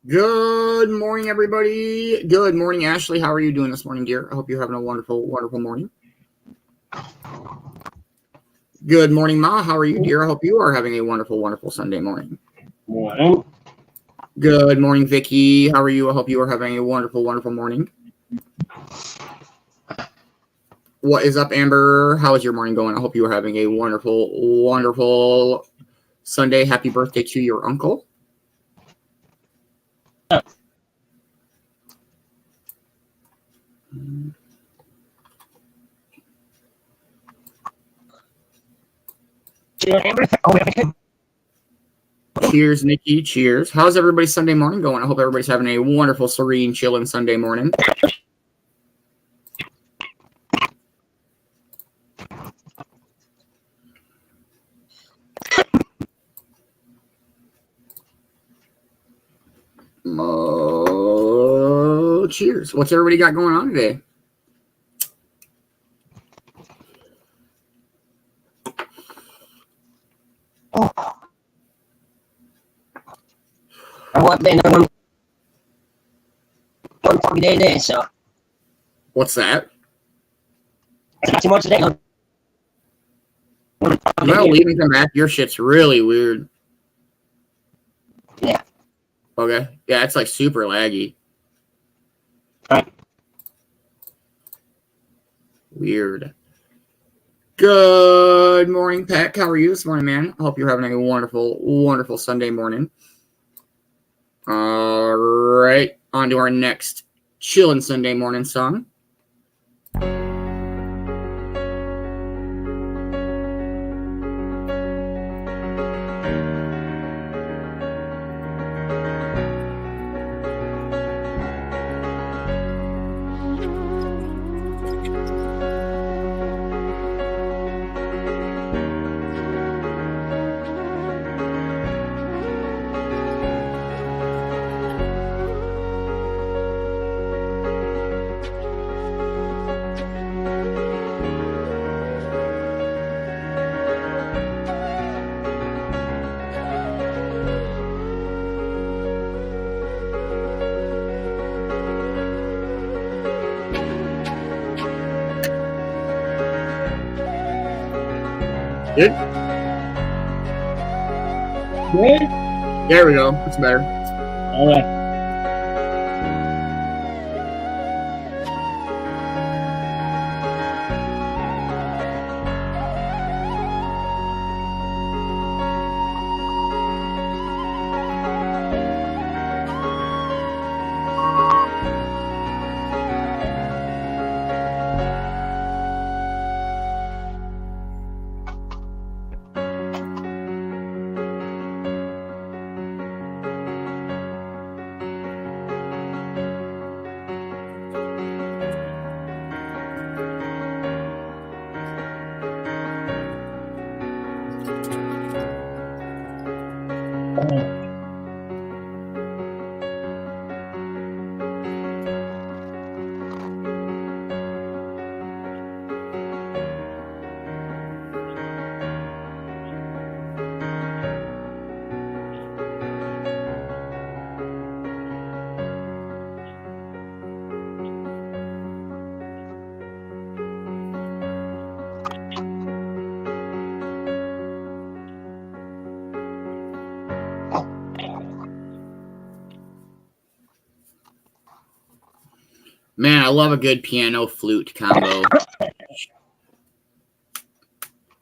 Good morning, everybody. Good morning, Ashley. How are you doing this morning, dear? I hope you're having a wonderful, wonderful morning. Good morning, Ma. How are you, dear? I hope you are having a wonderful, wonderful Sunday morning. Morning. Good morning, Vicky. How are you? I hope you are having a wonderful, wonderful morning. What is up, Amber? How is your morning going? I hope you are having a wonderful, wonderful Sunday. Happy birthday to your uncle. Cheers, Nikki. Cheers. How's everybody's Sunday morning going? I hope everybody's having a wonderful, serene, chilling Sunday morning. Cheers. What's everybody got going on today? What been on 140 days, so. What's that? It's not too much today. No, leaving them back. Your shit's really weird. Yeah. Okay. Yeah, it's like super laggy. Right. Weird. Good morning, Pat. How are you this morning, man? I hope you're having a wonderful, wonderful Sunday morning. All right. On to our next chillin' Sunday morning song. Good? Good? There we go. That's better. All right. Man, I love a good piano flute combo.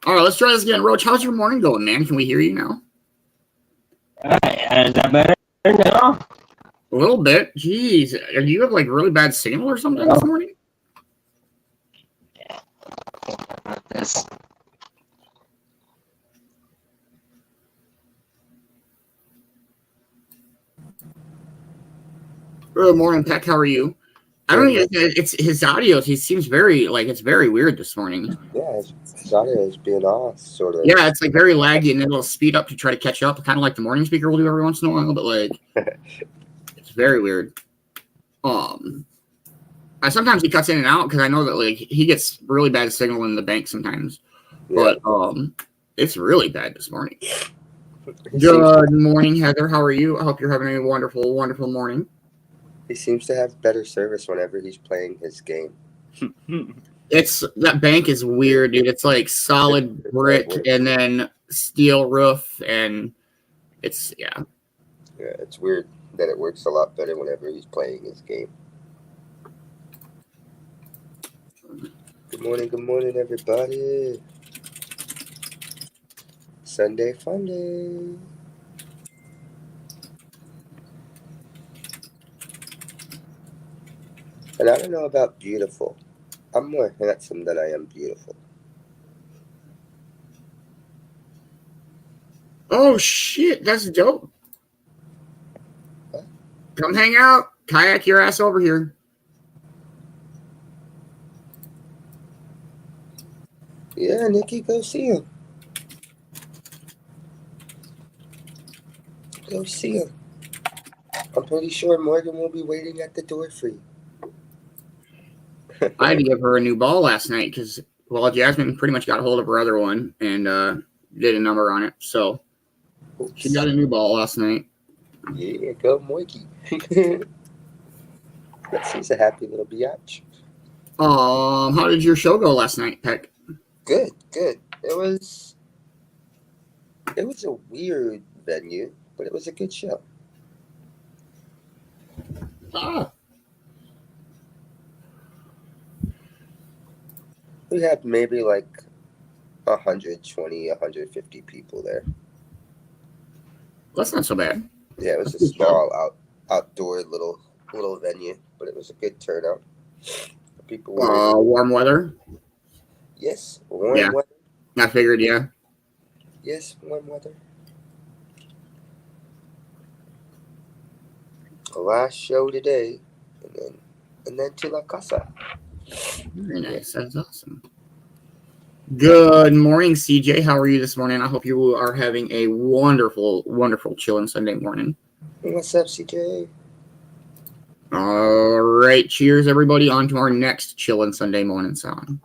All right, let's try this again. Roach, how's your morning going, man? Can we hear you now? Is that better now? A little bit. Jeez. Do you have like really bad signal or something this morning? This. Good morning, Peck. How are you? I don't think it's his audio. He seems very it's very weird this morning. Yeah, his audio is being off, sort of. Yeah, it's like very laggy, and then it'll speed up to try to catch up, kind of like the morning speaker will do every once in a while. But like, it's very weird. Sometimes he cuts in and out because I know that like he gets really bad signal in the bank sometimes. Yeah. But it's really bad this morning. Good morning, Heather. How are you? I hope you're having a wonderful, wonderful morning. He seems to have better service whenever he's playing his game. That bank is weird, dude. It's like solid brick and then steel roof, and it's Yeah, it's weird that it works a lot better whenever he's playing his game. Good morning, everybody. Sunday fun day. And I don't know about beautiful. I'm more handsome than I am beautiful. Oh shit, that's dope. What? Come hang out. Kayak your ass over here. Yeah, Nikki, go see him. Go see him. I'm pretty sure Morgan will be waiting at the door for you. I had to give her a new ball last night because, well, Jasmine pretty much got a hold of her other one and did a number on it. So she got a new ball last night. Yeah, go Moikey. He's a happy little biatch. How did your show go last night, Peck? Good. It was a weird venue, but it was a good show. We had maybe like 120, 150 people there. That's not so bad. Yeah, it was a small outdoor little venue, but it was a good turnout. People were warm weather? Yes, warm weather. I figured, yeah. Yes, warm weather. The last show today, and then to La Casa. Very nice. That's awesome. Good morning, CJ. How are you this morning? I hope you are having a wonderful, wonderful chilling Sunday morning. What's up, CJ? All right. Cheers, everybody. On to our next chilling Sunday morning song.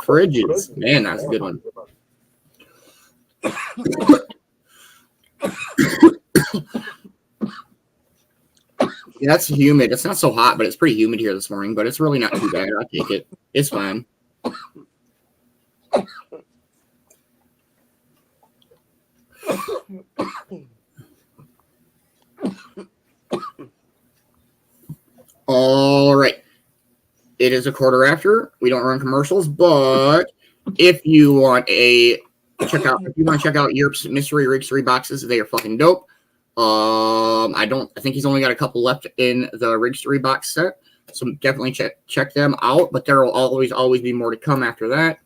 Fridges. Man, that's a good one. Yeah, that's humid. It's not so hot, but it's pretty humid here this morning, but it's really not too bad. I'll take it. It's fine. All right. It is a quarter after. We don't run commercials, but if you want to check out Europe's mystery Rig 3 boxes, they are fucking dope. I think he's only got a couple left in the Rig 3 box set, so definitely check them out. But there will always be more to come after that.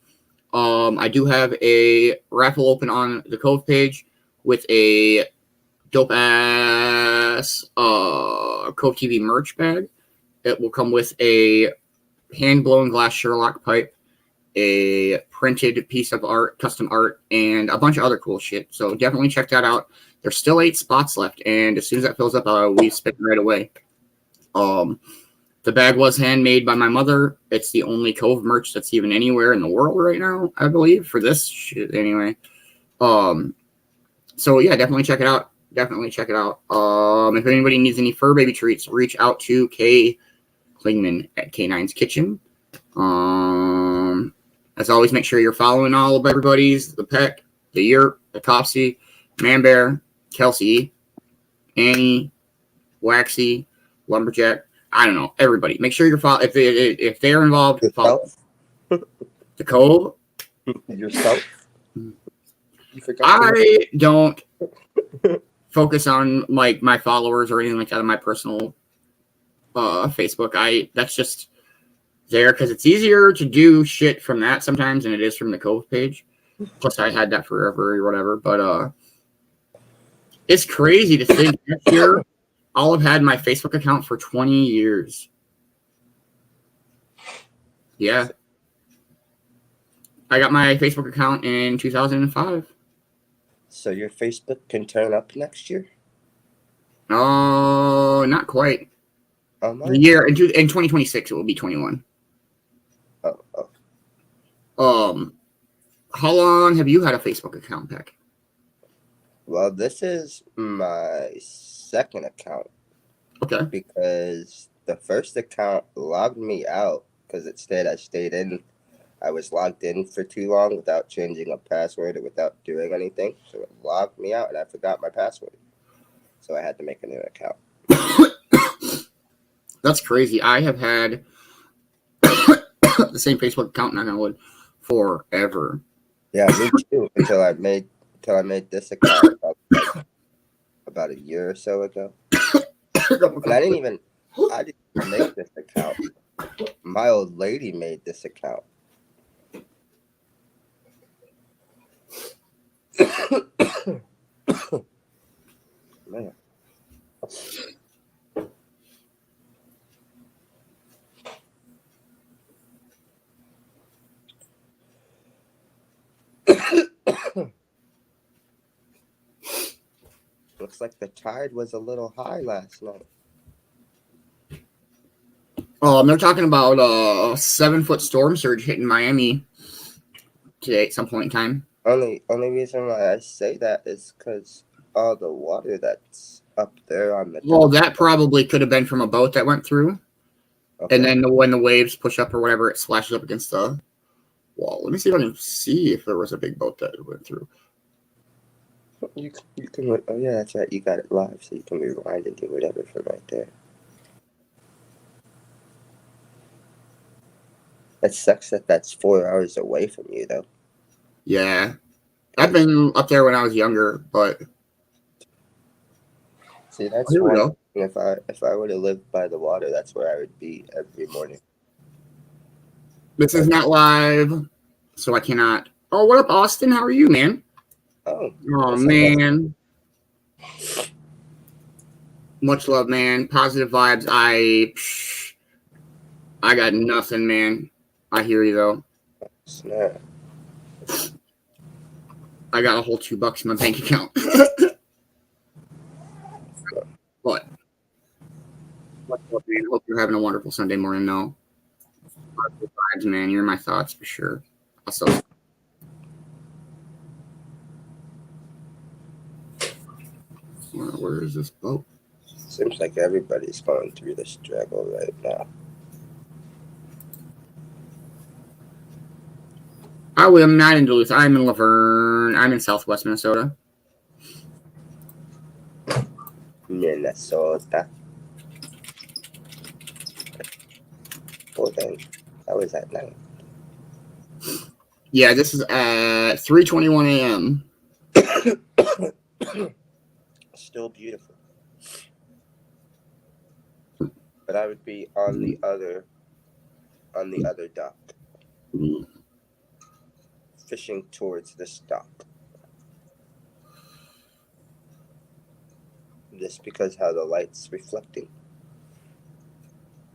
I do have a raffle open on the Cove page with a dope ass Cove TV merch bag. It will come with a hand-blown glass Sherlock pipe, a printed piece of art, custom art, and a bunch of other cool shit. So definitely check that out. There's still 8 spots left, and as soon as that fills up, we spin right away. The bag was handmade by my mother. It's the only Cove merch that's even anywhere in the world right now, I believe, for this shit anyway. So yeah, definitely check it out. If anybody needs any fur baby treats, reach out to Kay Klingman at K9's Kitchen. As always, make sure you're following all of everybody's, the Peck, the Yurt, the Topsy, Man Bear, Kelsey, Annie, Waxy, Lumberjack. I don't know, everybody. Make sure you're following. If they're involved, follow the Cove. Yourself. I don't focus on like my followers or anything like that on my personal Facebook. That's just there because it's easier to do shit from that sometimes than it is from the Cove page. Plus, I had that forever or whatever. But it's crazy to think next year I'll have had my Facebook account for 20 years. Yeah. I got my Facebook account in 2005. So your Facebook can turn up next year? Oh, not quite. The year in 2026 it will be 21. How long have you had a Facebook account, Peck? Well, this is my second account. Okay. Because the first account logged me out because it said I was logged in for too long without changing a password or without doing anything. So it logged me out and I forgot my password. So I had to make a new account. That's crazy. I have had the same Facebook account, knock on wood, forever. Yeah, me too. Until I made this account about a year or so ago. And I didn't make this account. My old lady made this account. Man. Looks like the tide was a little high last night. They're talking about a 7-foot storm surge hitting Miami today at some point in time. Only reason why I say that is because all the water that's up there on the top. Well, that probably could have been from a boat that went through. Okay. And then when the waves push up or whatever, it splashes up against the wall. Let me see if I can see if there was a big boat that went through. You can. Oh yeah, that's right. You got it live, so you can rewind and do whatever from right there. It sucks that that's 4 hours away from you, though. Yeah, I've been up there when I was younger, but see, that's why. If I were to live by the water, that's where I would be every morning. This is not live, so I cannot. Oh, what up, Austin? How are you, man? Oh man. Much love, man. Positive vibes. I got nothing, man. I hear you though. Snap. I got a whole $2 in my bank account. What? What's up, man? Hope you're having a wonderful Sunday morning. No, good vibes, man. You're in my thoughts for sure. Also, where is this boat? Seems like everybody's going through the struggle right now. I am not in Duluth. I'm in Laverne. I'm in Southwest Minnesota. Minnesota. Oh, dang. How was that night? Yeah, this is at 3:21 a.m. Still beautiful. But I would be on the other dock. Fishing towards this dock. Just because how the light's reflecting.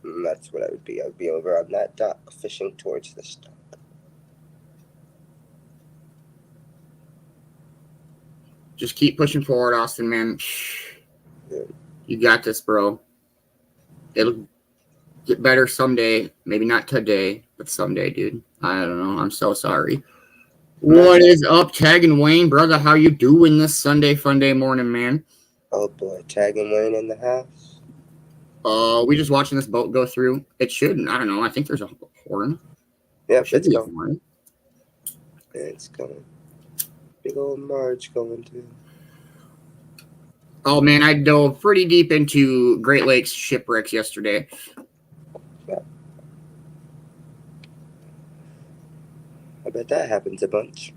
And that's what I would be. I would be over on that dock, fishing towards this dock. Just keep pushing forward, Austin, man. Yeah. You got this, bro. It'll get better someday. Maybe not today, but someday, dude. I don't know. I'm so sorry. What is up, Tag and Wayne, brother? How you doing this Sunday fun day morning, man? Oh boy, Tag and Wayne in the house. We just watching this boat go through. It shouldn't. I don't know. I think there's a horn. Yeah, Should it's be a going. horn. It's going. Big old Marge going through. Oh man, I dove pretty deep into Great Lakes shipwrecks yesterday. Yeah. I bet that happens a bunch.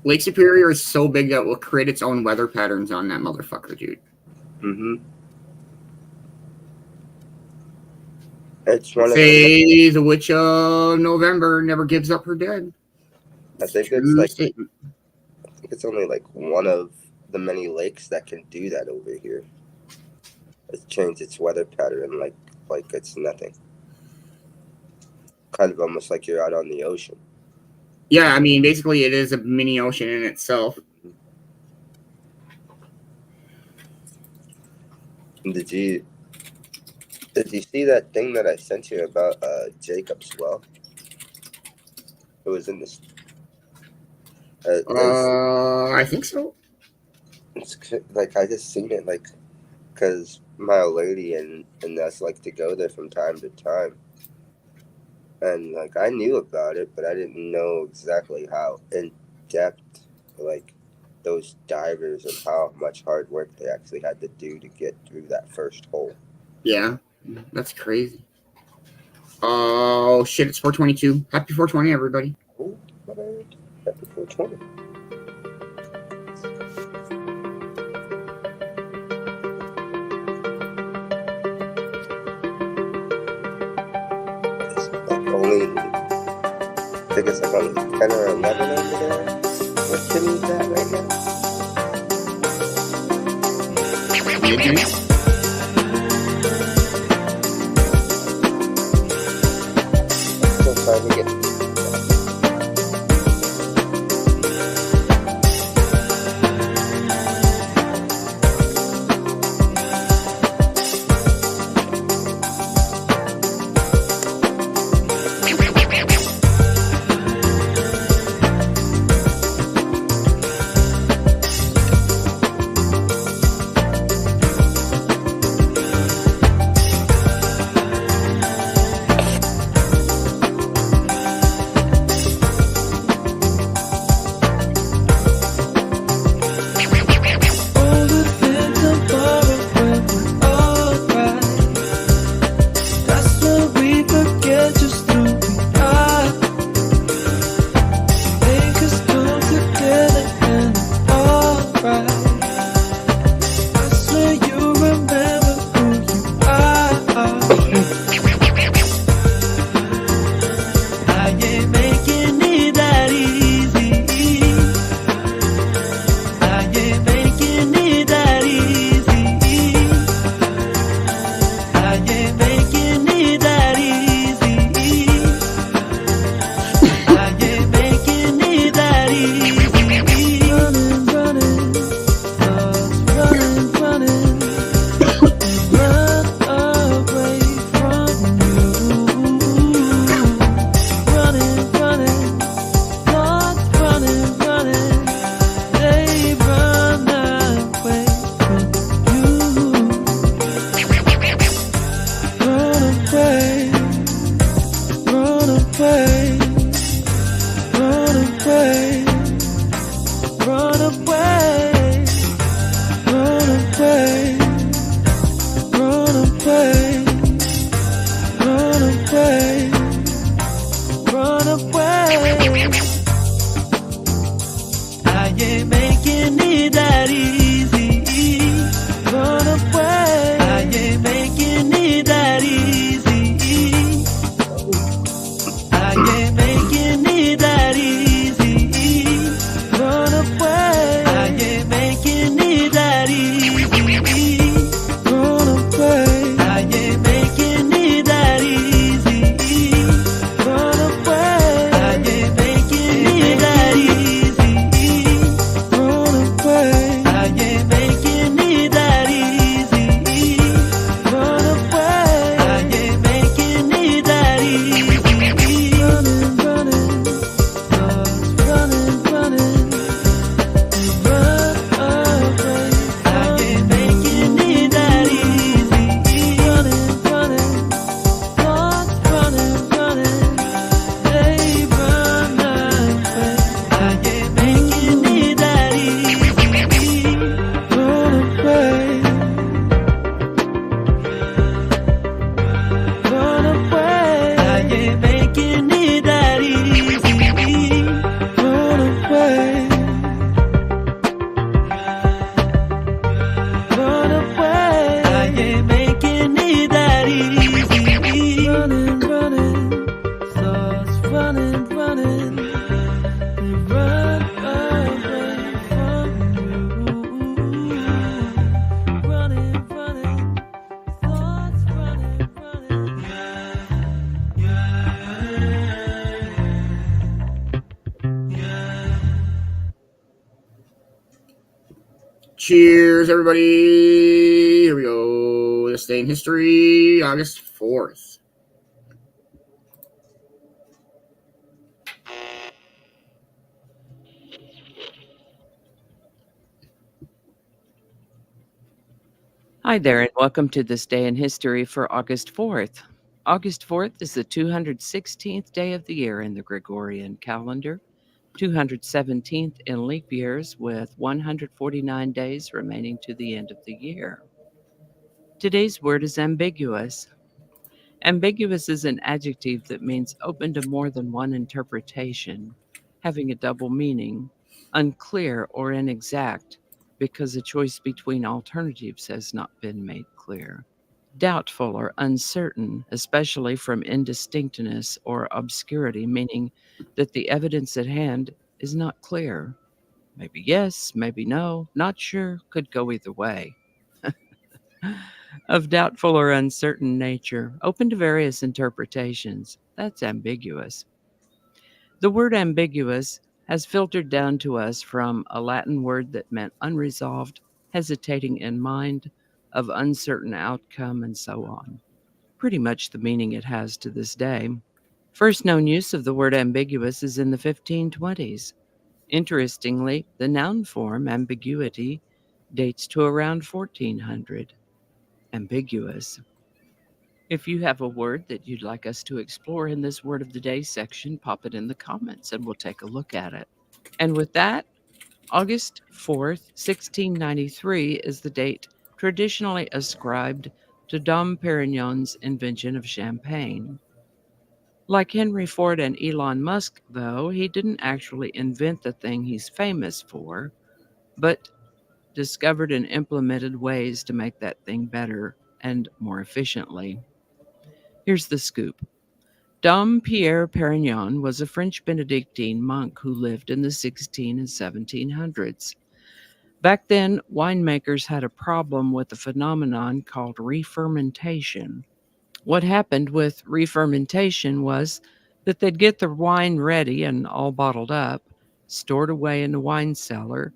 Lake Superior is so big that it will create its own weather patterns on that motherfucker, dude. Mm-hmm. It's one Say the Witch of November never gives up her dead. I think it's like I think it's only like one of the many lakes that can do that over here. It's changed its weather pattern like it's nothing. Kind of almost like you're out on the ocean. Yeah, I mean, basically it is a mini ocean in itself. Did you see that thing that I sent you about Jacob's well? It was in this. I think so. It's like I just seen it like, cause my old lady and us like to go there from time to time, and like I knew about it, but I didn't know exactly how in depth like those divers and how much hard work they actually had to do to get through that first hole. Yeah, that's crazy. Oh shit! It's 4:22. Happy 420, everybody. Oh, my bad. Happy 420. I think it's like only 10 or 11 over there. What city is that right now? I'm still trying to get. Cheers, everybody. Here we go. This day in history, August 4th. Hi there, and welcome to this day in history for August 4th. August 4th is the 216th day of the year in the Gregorian calendar, 217th in leap years, with 149 days remaining to the end of the year. Today's word is ambiguous. Ambiguous is an adjective that means open to more than one interpretation, having a double meaning, unclear or inexact, because a choice between alternatives has not been made clear. Doubtful or uncertain, especially from indistinctness or obscurity, meaning that the evidence at hand is not clear. Maybe yes, maybe no, not sure, could go either way. Of doubtful or uncertain nature, open to various interpretations. That's ambiguous. The word ambiguous has filtered down to us from a Latin word that meant unresolved, hesitating in mind, of uncertain outcome, and so on. Pretty much the meaning it has to this day. First known use of the word ambiguous is in the 1520s. Interestingly, the noun form ambiguity dates to around 1400. Ambiguous. If you have a word that you'd like us to explore in this Word of the Day section, pop it in the comments and we'll take a look at it. And with that, August 4th, 1693 is the date traditionally ascribed to Dom Perignon's invention of champagne. Like Henry Ford and Elon Musk, though, he didn't actually invent the thing he's famous for, but discovered and implemented ways to make that thing better and more efficiently. Here's the scoop. Dom Pierre Perignon was a French Benedictine monk who lived in the 16 and 1700s. Back then, winemakers had a problem with a phenomenon called re-fermentation. What happened with re-fermentation was that they'd get the wine ready and all bottled up, stored away in the wine cellar,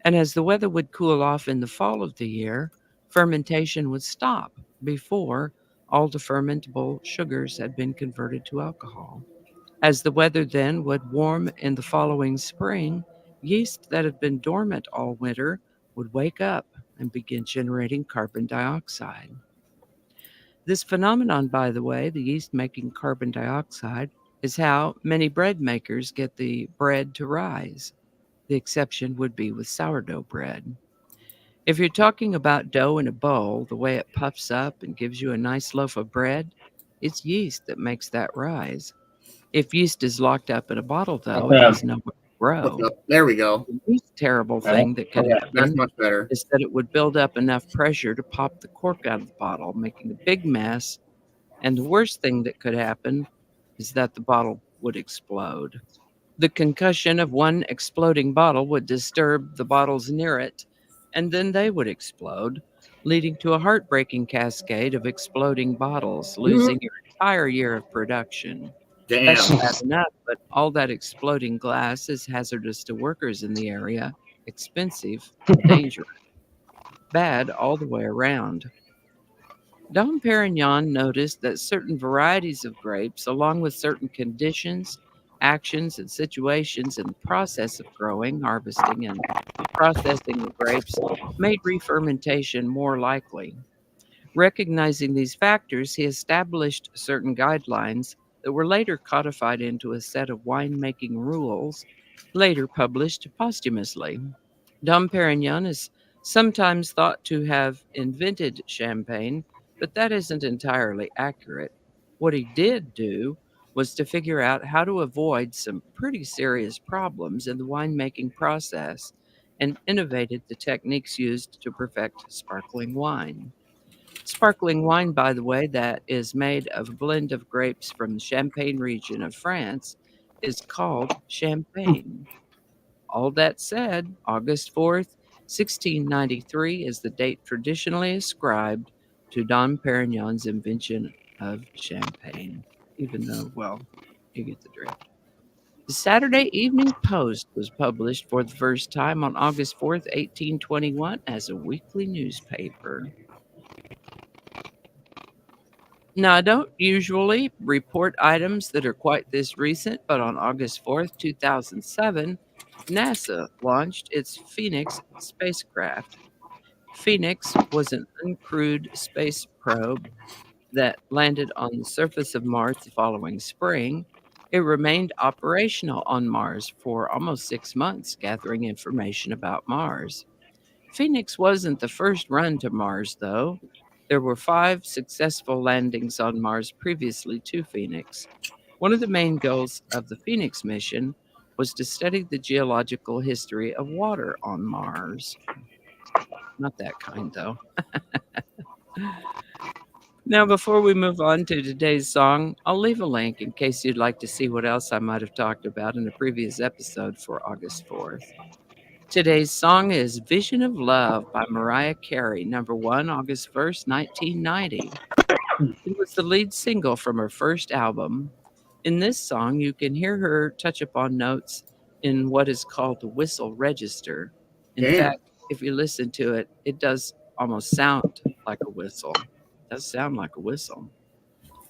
and as the weather would cool off in the fall of the year, fermentation would stop before all the fermentable sugars had been converted to alcohol. As the weather then would warm in the following spring, yeast that had been dormant all winter would wake up and begin generating carbon dioxide. This phenomenon, by the way, the yeast making carbon dioxide, is how many bread makers get the bread to rise. The exception would be with sourdough bread. If you're talking about dough in a bowl, the way it puffs up and gives you a nice loaf of bread, it's yeast that makes that rise. If yeast is locked up in a bottle, though, it has nowhere to What's grow. up? There we go. The least terrible thing that could That's happen much better. is that it would build up enough pressure to pop the cork out of the bottle, making a big mess. And the worst thing that could happen is that the bottle would explode. The concussion of one exploding bottle would disturb the bottles near it, and then they would explode, leading to a heartbreaking cascade of exploding bottles, losing your entire year of production. That's Damn. bad enough, but all that exploding glass is hazardous to workers in the area, expensive, dangerous, bad all the way around. Dom Perignon noticed that certain varieties of grapes, along with certain conditions, actions, and situations in the process of growing, harvesting, and processing the grapes, made re-fermentation more likely. Recognizing these factors, he established certain guidelines that were later codified into a set of winemaking rules, later published posthumously. Dom Perignon is sometimes thought to have invented champagne, but that isn't entirely accurate. What he did do was to figure out how to avoid some pretty serious problems in the winemaking process and innovated the techniques used to perfect sparkling wine. Sparkling wine, by the way, that is made of a blend of grapes from the Champagne region of France is called champagne. All that said, August 4th, 1693 is the date traditionally ascribed to Dom Perignon's invention of champagne, even though, well, you get the drift. The Saturday Evening Post was published for the first time on August 4th, 1821, as a weekly newspaper. Now, I don't usually report items that are quite this recent, but on August 4th, 2007, NASA launched its Phoenix spacecraft. Phoenix was an uncrewed space probe that landed on the surface of Mars the following spring. It remained operational on Mars for almost 6 months, gathering information about Mars. Phoenix wasn't the first run to Mars, though. There were 5 successful landings on Mars previously to Phoenix. One of the main goals of the Phoenix mission was to study the geological history of water on Mars. Not that kind, though. Now, before we move on to today's song, I'll leave a link in case you'd like to see what else I might have talked about in a previous episode for August 4th. Today's song is Vision of Love by Mariah Carey, number 1, August 1st, 1990. It was the lead single from her first album. In this song, you can hear her touch upon notes in what is called the whistle register. In fact, if you listen to it, it does almost sound like a whistle. It does sound like a whistle.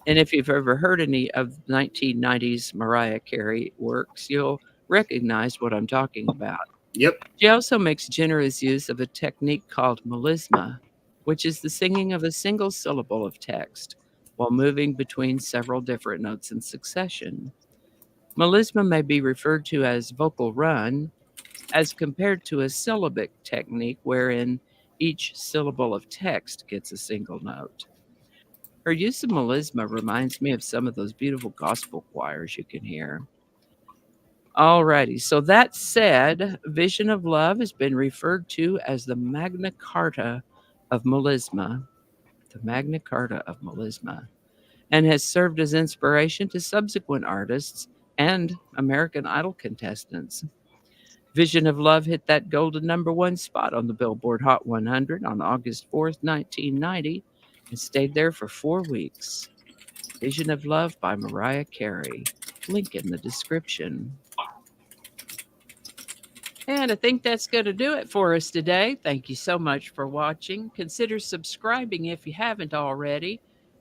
And if you've ever heard any of 1990s Mariah Carey works, you'll recognize what I'm talking about. Yep. She also makes generous use of a technique called melisma, which is the singing of a single syllable of text while moving between several different notes in succession. Melisma may be referred to as vocal run, as compared to a syllabic technique wherein each syllable of text gets a single note. Her use of melisma reminds me of some of those beautiful gospel choirs you can hear. Alrighty, so that said, Vision of Love has been referred to as the Magna Carta of melisma, and has served as inspiration to subsequent artists and American Idol contestants. Vision of Love hit that golden number 1 spot on the Billboard Hot 100 on August 4th, 1990, and stayed there for 4 weeks. Vision of Love by Mariah Carey. Link in the description. And I think that's going to do it for us today. Thank you so much for watching. Consider subscribing if you haven't already.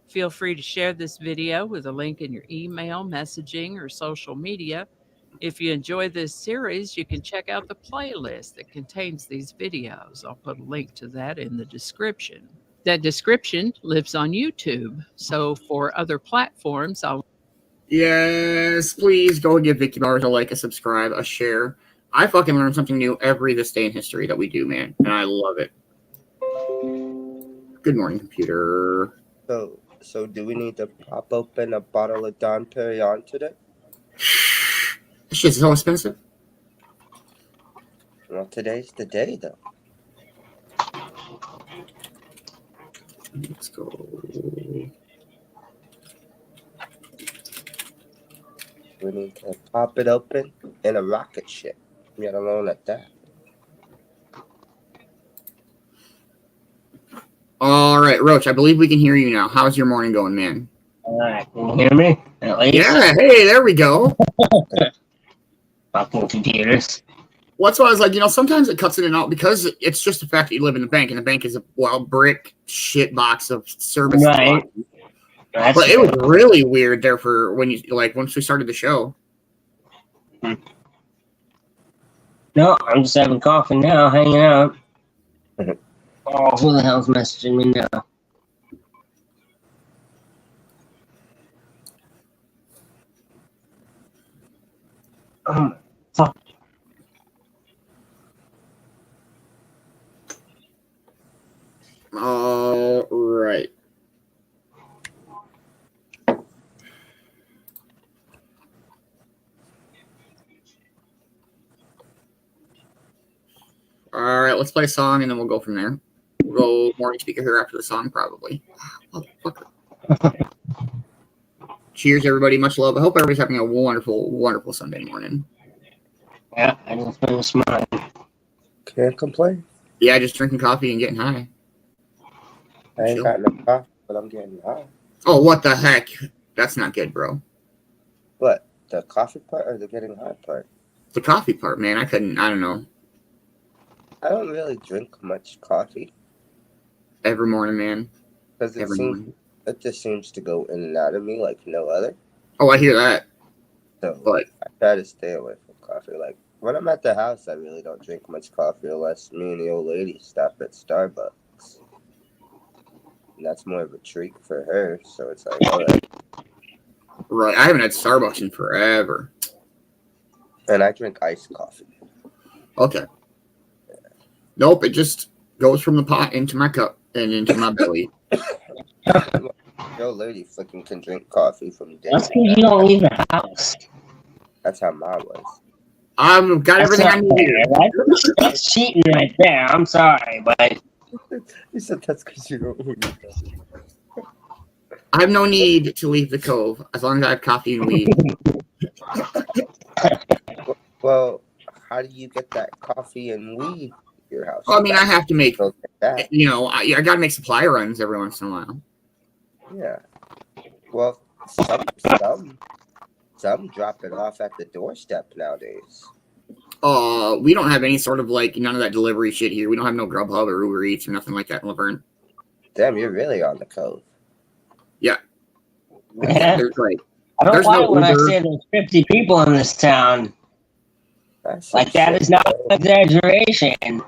Feel free to share this video with a link in your email, messaging, or social media. If you enjoy this series, you can check out the playlist that contains these videos. I'll put a link to that in the description. That description lives on YouTube. So for other platforms, Yes, please go give Vicky Bowers a like, a subscribe, a share. I fucking learn something new every this day in history that we do, man. And I love it. Good morning, computer. So do we need to pop open a bottle of Dom Perignon today? This shit's so expensive. Well, today's the day, though. Let's go. We need to pop it open in a rocket ship. Get alone at that. All right, Roach, I believe we can hear you now. How's your morning going, man? All right, can you hear me? At least? Yeah, hey, there we go. Fucking computers. Well, that's why I was like, sometimes it cuts in and out because it's just the fact that you live in the bank, and the bank is a brick shit box of service. Right. But it was really weird there for when once we started the show. No, I'm just having coffee now, hanging out. Oh, who the hell's messaging me now? Fuck. All right. All right, let's play a song and then we'll go from there. We'll go morning speaker here after the song, probably. Motherfucker. Cheers, everybody. Much love. I hope everybody's having a wonderful, wonderful Sunday morning. Yeah, I just finished mine. Can't complain. Yeah, just drinking coffee and getting high. I ain't got no coffee, but I'm getting high. Oh, what the heck? That's not good, bro. What? The coffee part or the getting high part? The coffee part, man. I don't know. I don't really drink much coffee. Every morning, man. Because it just seems to go in and out of me like no other. Oh, I hear that. So But I try to stay away from coffee. Like when I'm at the house, I really don't drink much coffee unless me and the old lady stop at Starbucks. And that's more of a treat for her. So it's like, all right. right, I haven't had Starbucks in forever. And I drink iced coffee. Okay. Nope, it just goes from the pot into my cup and into my belly. Your lady fucking can drink coffee from day. That's because you don't leave the house. That's how mine was. I've got everything I need here. That's cheating right there. I'm sorry, but You said that's because you don't leave. I have no need to leave the Cove as long as I have coffee and weed. Well, how do you get that coffee and weed at your house? Well, I mean, I have to make, that. you know, I got to make supply runs every once in a while. Yeah. Well, some drop it off at the doorstep nowadays. We don't have any sort of like none of that delivery shit here. We don't have no Grubhub or Uber Eats or nothing like that in Laverne. Damn, you're really on the Cove. Yeah. Yeah. There's like, I don't there's like no when I Uber. say there's 50 people in this town. That's Like, that is not an exaggeration.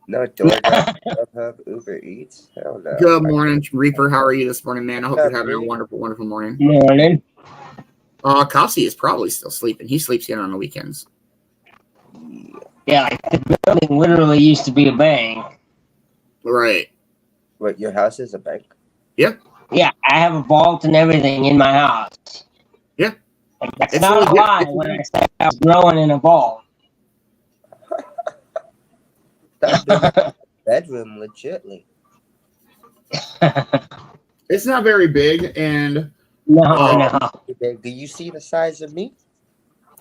No DoorDash, Grubhub, Uber Eats. Hell no. Good morning, Reaper. How are you this morning, man? I hope you're having a wonderful, wonderful morning. Morning. Kelsey is probably still sleeping. He sleeps in on the weekends. Yeah, like the building literally used to be a bank. Right. What, your house is a bank? Yeah, I have a vault and everything in my house. Yeah. Like, that's It's not a legit. lie when I said I was growing in a vault. That'd be my bedroom, legitly. It's not very big, and No. Do you see the size of me?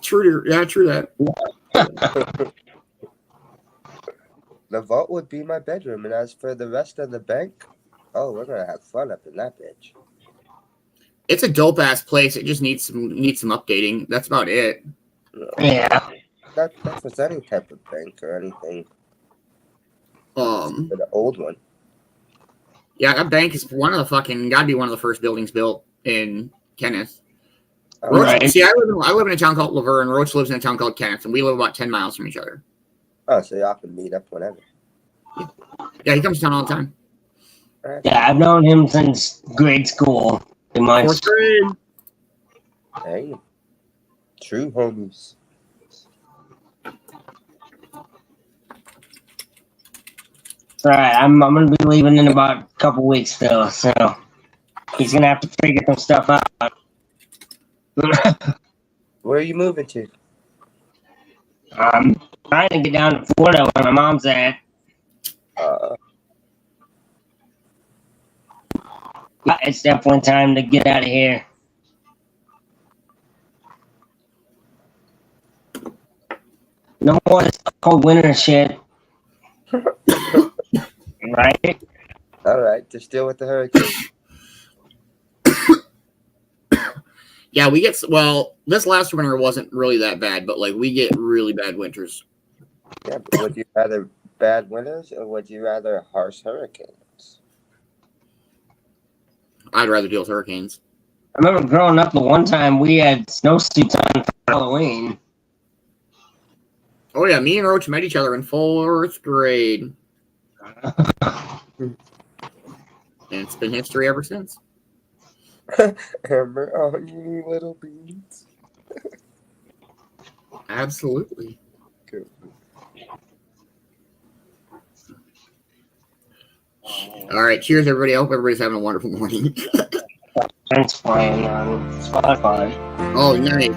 true that. The vault would be my bedroom, and as for the rest of the bank, oh, we're gonna have fun up in that bitch. It's a dope ass place. It just needs some updating. That's about it. Yeah. That's with any type of bank or anything. For the old one. Yeah, that bank is gotta be one of the first buildings built in Kenneth. Oh, Roach, right. See, I live in a town called Laverne. Roach lives in a town called Kenneth, and we live about 10 miles from each other. Oh, so y'all can meet up whenever. Yeah, he comes to town all the time. Right. Yeah, I've known him since grade school. Pretty much. Fourth grade. Hey, true homies. Right, I'm gonna be leaving in about a couple weeks still, so he's gonna have to figure some stuff out. Where are you moving to? I'm trying to get down to Florida where my mom's at. But it's definitely time to get out of here. No more this cold winter shit. Right? All right, just deal with the hurricane. Yeah, this last winter wasn't really that bad, but like we get really bad winters. Yeah, but would you rather bad winters or would you rather harsh hurricanes? I'd rather deal with hurricanes. I remember growing up the one time we had snowsuits on for Halloween. Oh yeah, me and Roach met each other in 4th grade. And it's been history ever since. Hammer on you little beans. Absolutely. Good. All right, cheers, everybody. I hope everybody's having a wonderful morning. Thanks playing on Spotify. Oh, nice.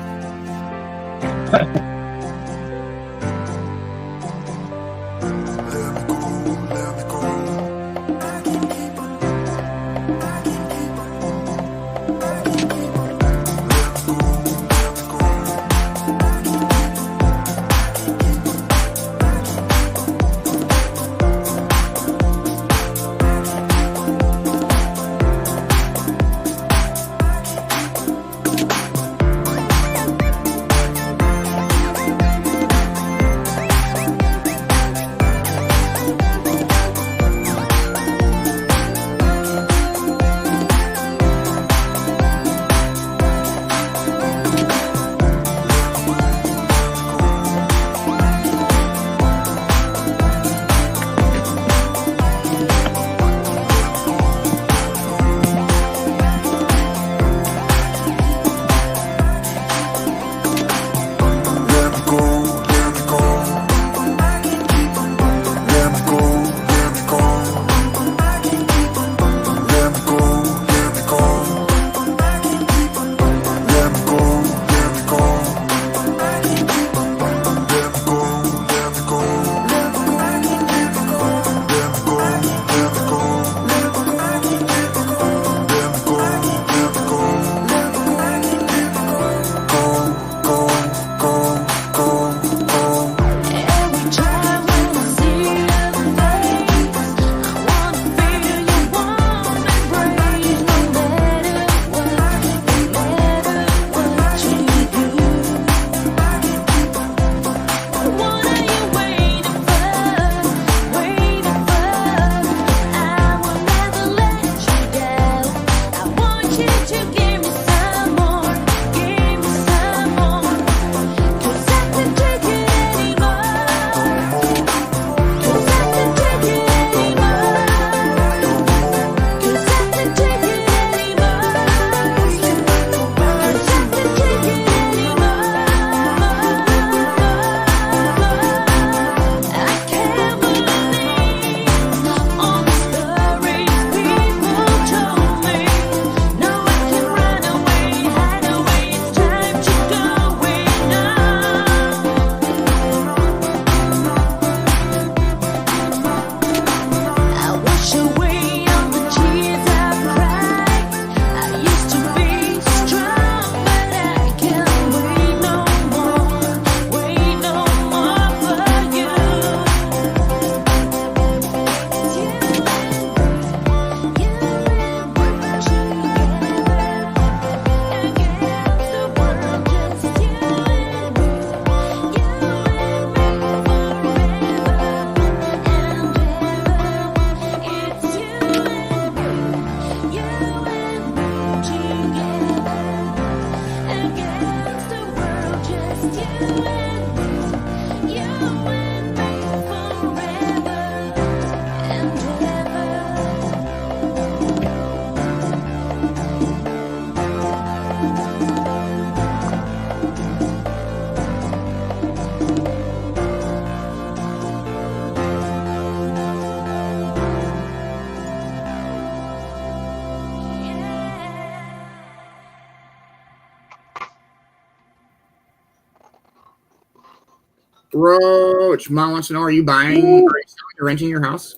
Roach, Mom wants to know, are you buying, are you selling or renting your house?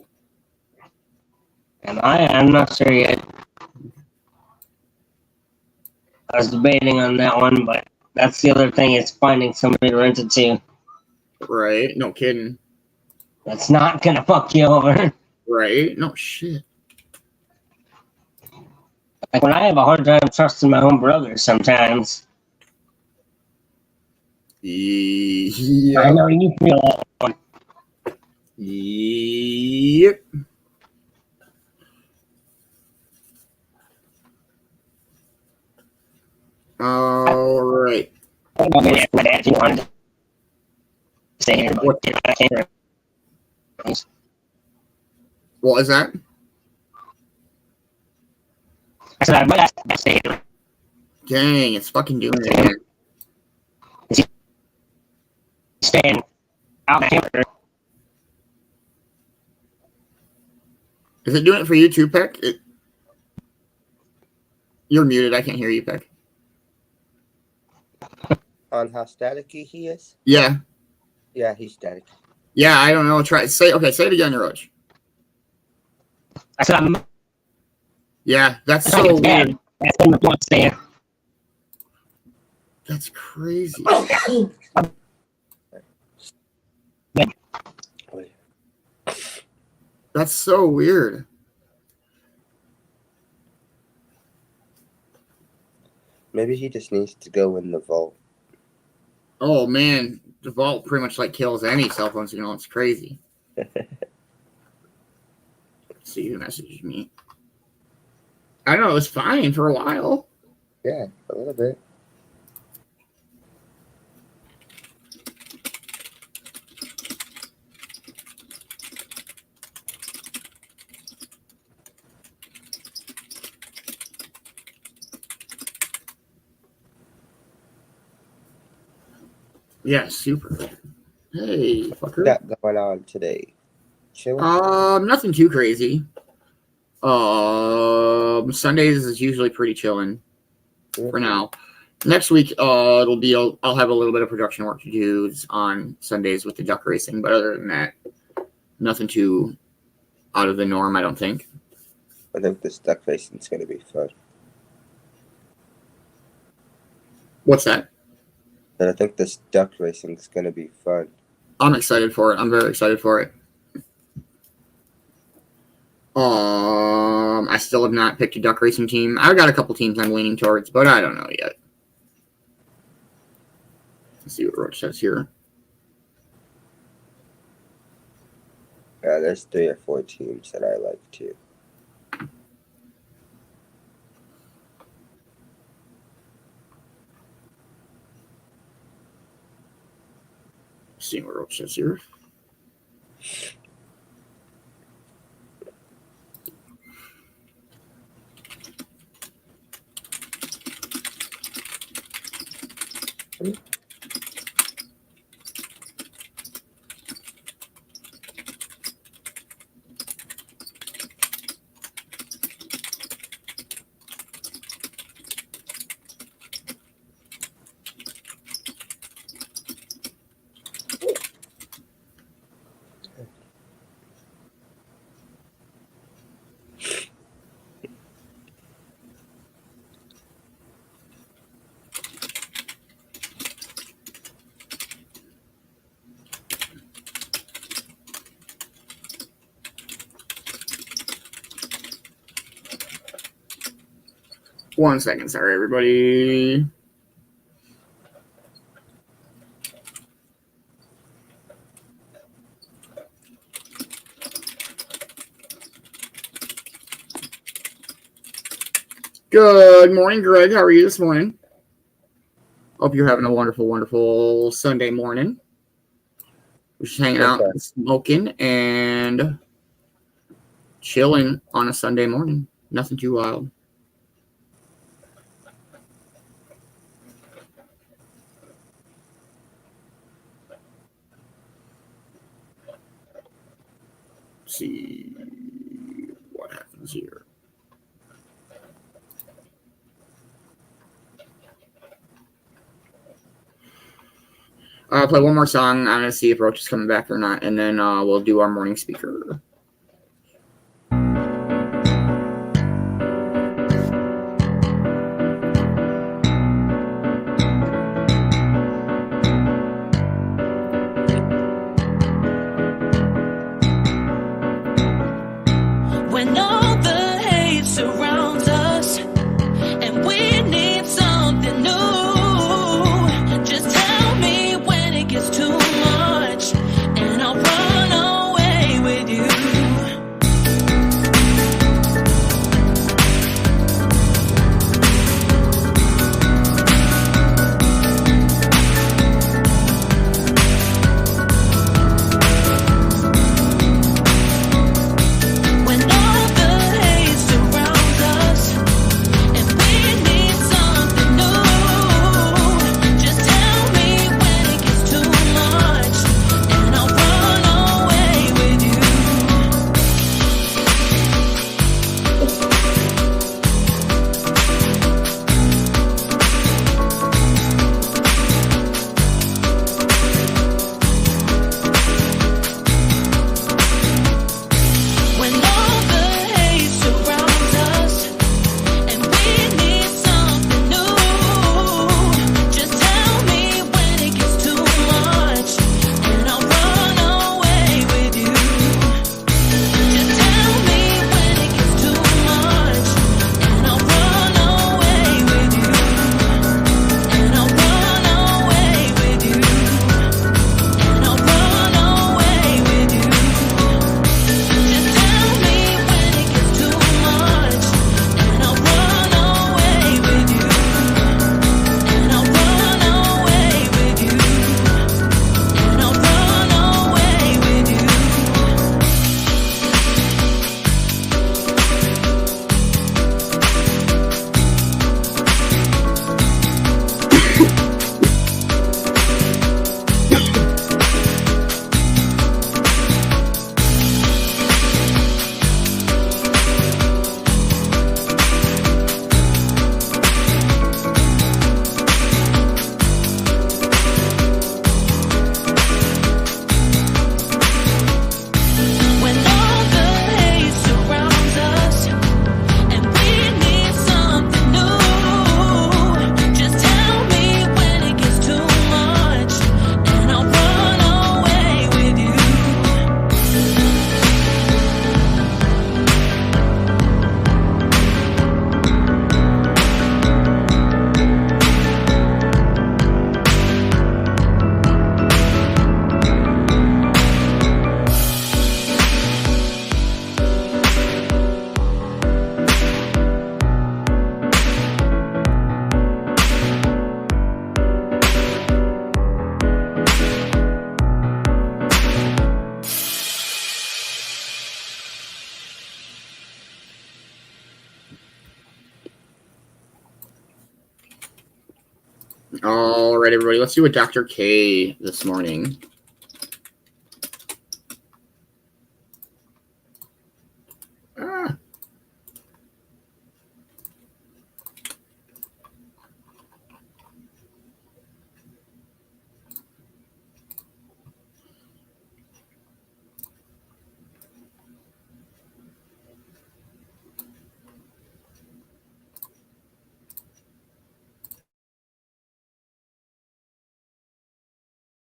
And I'm not sure yet. I was debating on that one, but that's the other thing, is finding somebody to rent it to. Right, no kidding. That's not gonna fuck you over. Right, no shit. Like, when I have a hard time trusting my own brother sometimes. Yeah. I know you feel that one. Yep. All right. My dad, wanted to stay here, but I can't. What is that? I said, I might have to stay here. Dang, it's fucking doing it again. Staying out of here. Is it doing it for you too, Peck? You're muted. I can't hear you, Peck. On how staticky he is? Yeah. Yeah, he's staticky. Yeah, I don't know. Say it again, Roach. I said, Yeah, that's so weird. That's in the point stand. That's crazy. That's so weird. Maybe he just needs to go in the vault. Oh man, the vault pretty much like kills any cell phone signal. It's crazy. Let's see who messaged me. I don't know. It was fine for a while. Yeah, a little bit. Yeah, super. Hey, fucker. What got going on today? Chilling? Nothing too crazy. Sundays is usually pretty chilling for now. Next week, I'll have a little bit of production work to do on Sundays with the duck racing, but other than that, nothing too out of the norm, I don't think. I think this duck racing is going to be fun. What's that? And I think this duck racing is going to be fun. I'm excited for it. I'm very excited for it. I still have not picked a duck racing team. I've got a couple teams I'm leaning towards, but I don't know yet. Let's see what Roach says here. Yeah, there's 3 or 4 teams that I like too. Let's see what Roach says here. One second, sorry, everybody. Good morning, Greg. How are you this morning? Hope you're having a wonderful, wonderful Sunday morning. We're just hanging out, and smoking, and chilling on a Sunday morning. Nothing too wild. Let's see what happens here. I'll play one more song. I'm going to see if Roach is coming back or not, and then we'll do our morning speaker. When all the hate surrounds us and we need something new, just tell me when it gets too much and I'll run away with you. When all the hate surrounds us and we need something new, just tell me when it gets too much and I'll run away with you. When all the hate surrounds us and we need something new, just tell me when it gets too much and I'll run away with you. Just tell me when it gets too much and I'll run away with you. And I'll run away with you. And I'll run away with you. Just tell me when it gets too much and I'll run away with you. And I'll run away with you. And I'll run away with you. When all the hate surrounds us and we need something new, just tell me when it gets too much and I'll run away with you. All right, everybody, let's do a Dr. K this morning. Ah.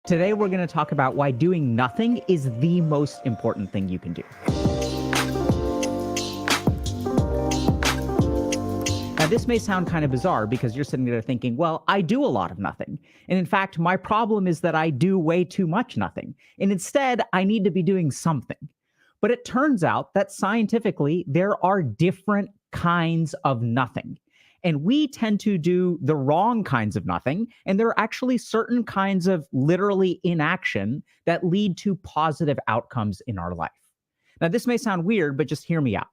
Today, we're going to talk about why doing nothing is the most important thing you can do. Now, this may sound kind of bizarre because you're sitting there thinking, well, I do a lot of nothing. And in fact, my problem is that I do way too much nothing. And instead, I need to be doing something. But it turns out that scientifically, there are different kinds of nothing. And we tend to do the wrong kinds of nothing. And there are actually certain kinds of literally inaction that lead to positive outcomes in our life. Now, this may sound weird, but just hear me out.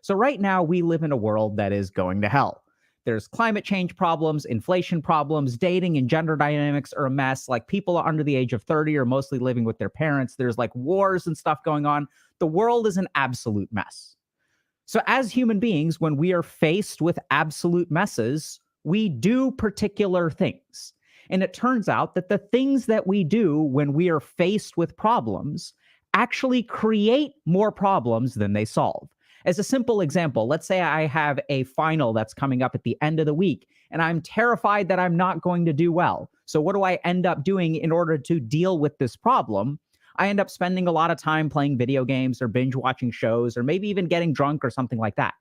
So right now, we live in a world that is going to hell. There's climate change problems, inflation problems, dating and gender dynamics are a mess. Like, people under the age of 30 are mostly living with their parents. There's like wars and stuff going on. The world is an absolute mess. So as human beings, when we are faced with absolute messes, we do particular things. And it turns out that the things that we do when we are faced with problems actually create more problems than they solve. As a simple example, let's say I have a final that's coming up at the end of the week, and I'm terrified that I'm not going to do well. So what do I end up doing in order to deal with this problem? I end up spending a lot of time playing video games or binge watching shows or maybe even getting drunk or something like that.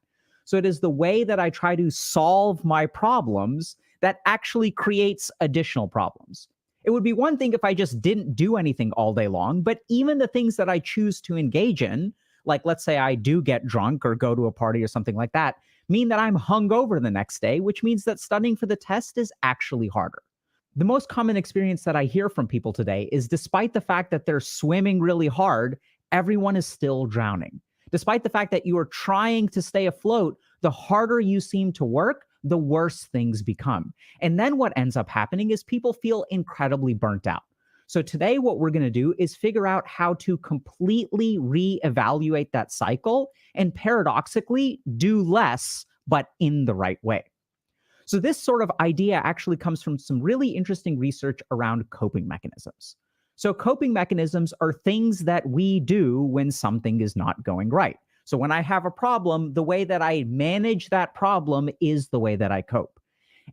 So it is the way that I try to solve my problems that actually creates additional problems. It would be one thing if I just didn't do anything all day long, but even the things that I choose to engage in, like let's say I do get drunk or go to a party or something like that, mean that I'm hungover the next day, which means that studying for the test is actually harder. The most common experience that I hear from people today is despite the fact that they're swimming really hard, everyone is still drowning. Despite the fact that you are trying to stay afloat, the harder you seem to work, the worse things become. And then what ends up happening is people feel incredibly burnt out. So today, what we're going to do is figure out how to completely reevaluate that cycle and paradoxically do less, but in the right way. So this sort of idea actually comes from some really interesting research around coping mechanisms. So coping mechanisms are things that we do when something is not going right. So when I have a problem, the way that I manage that problem is the way that I cope.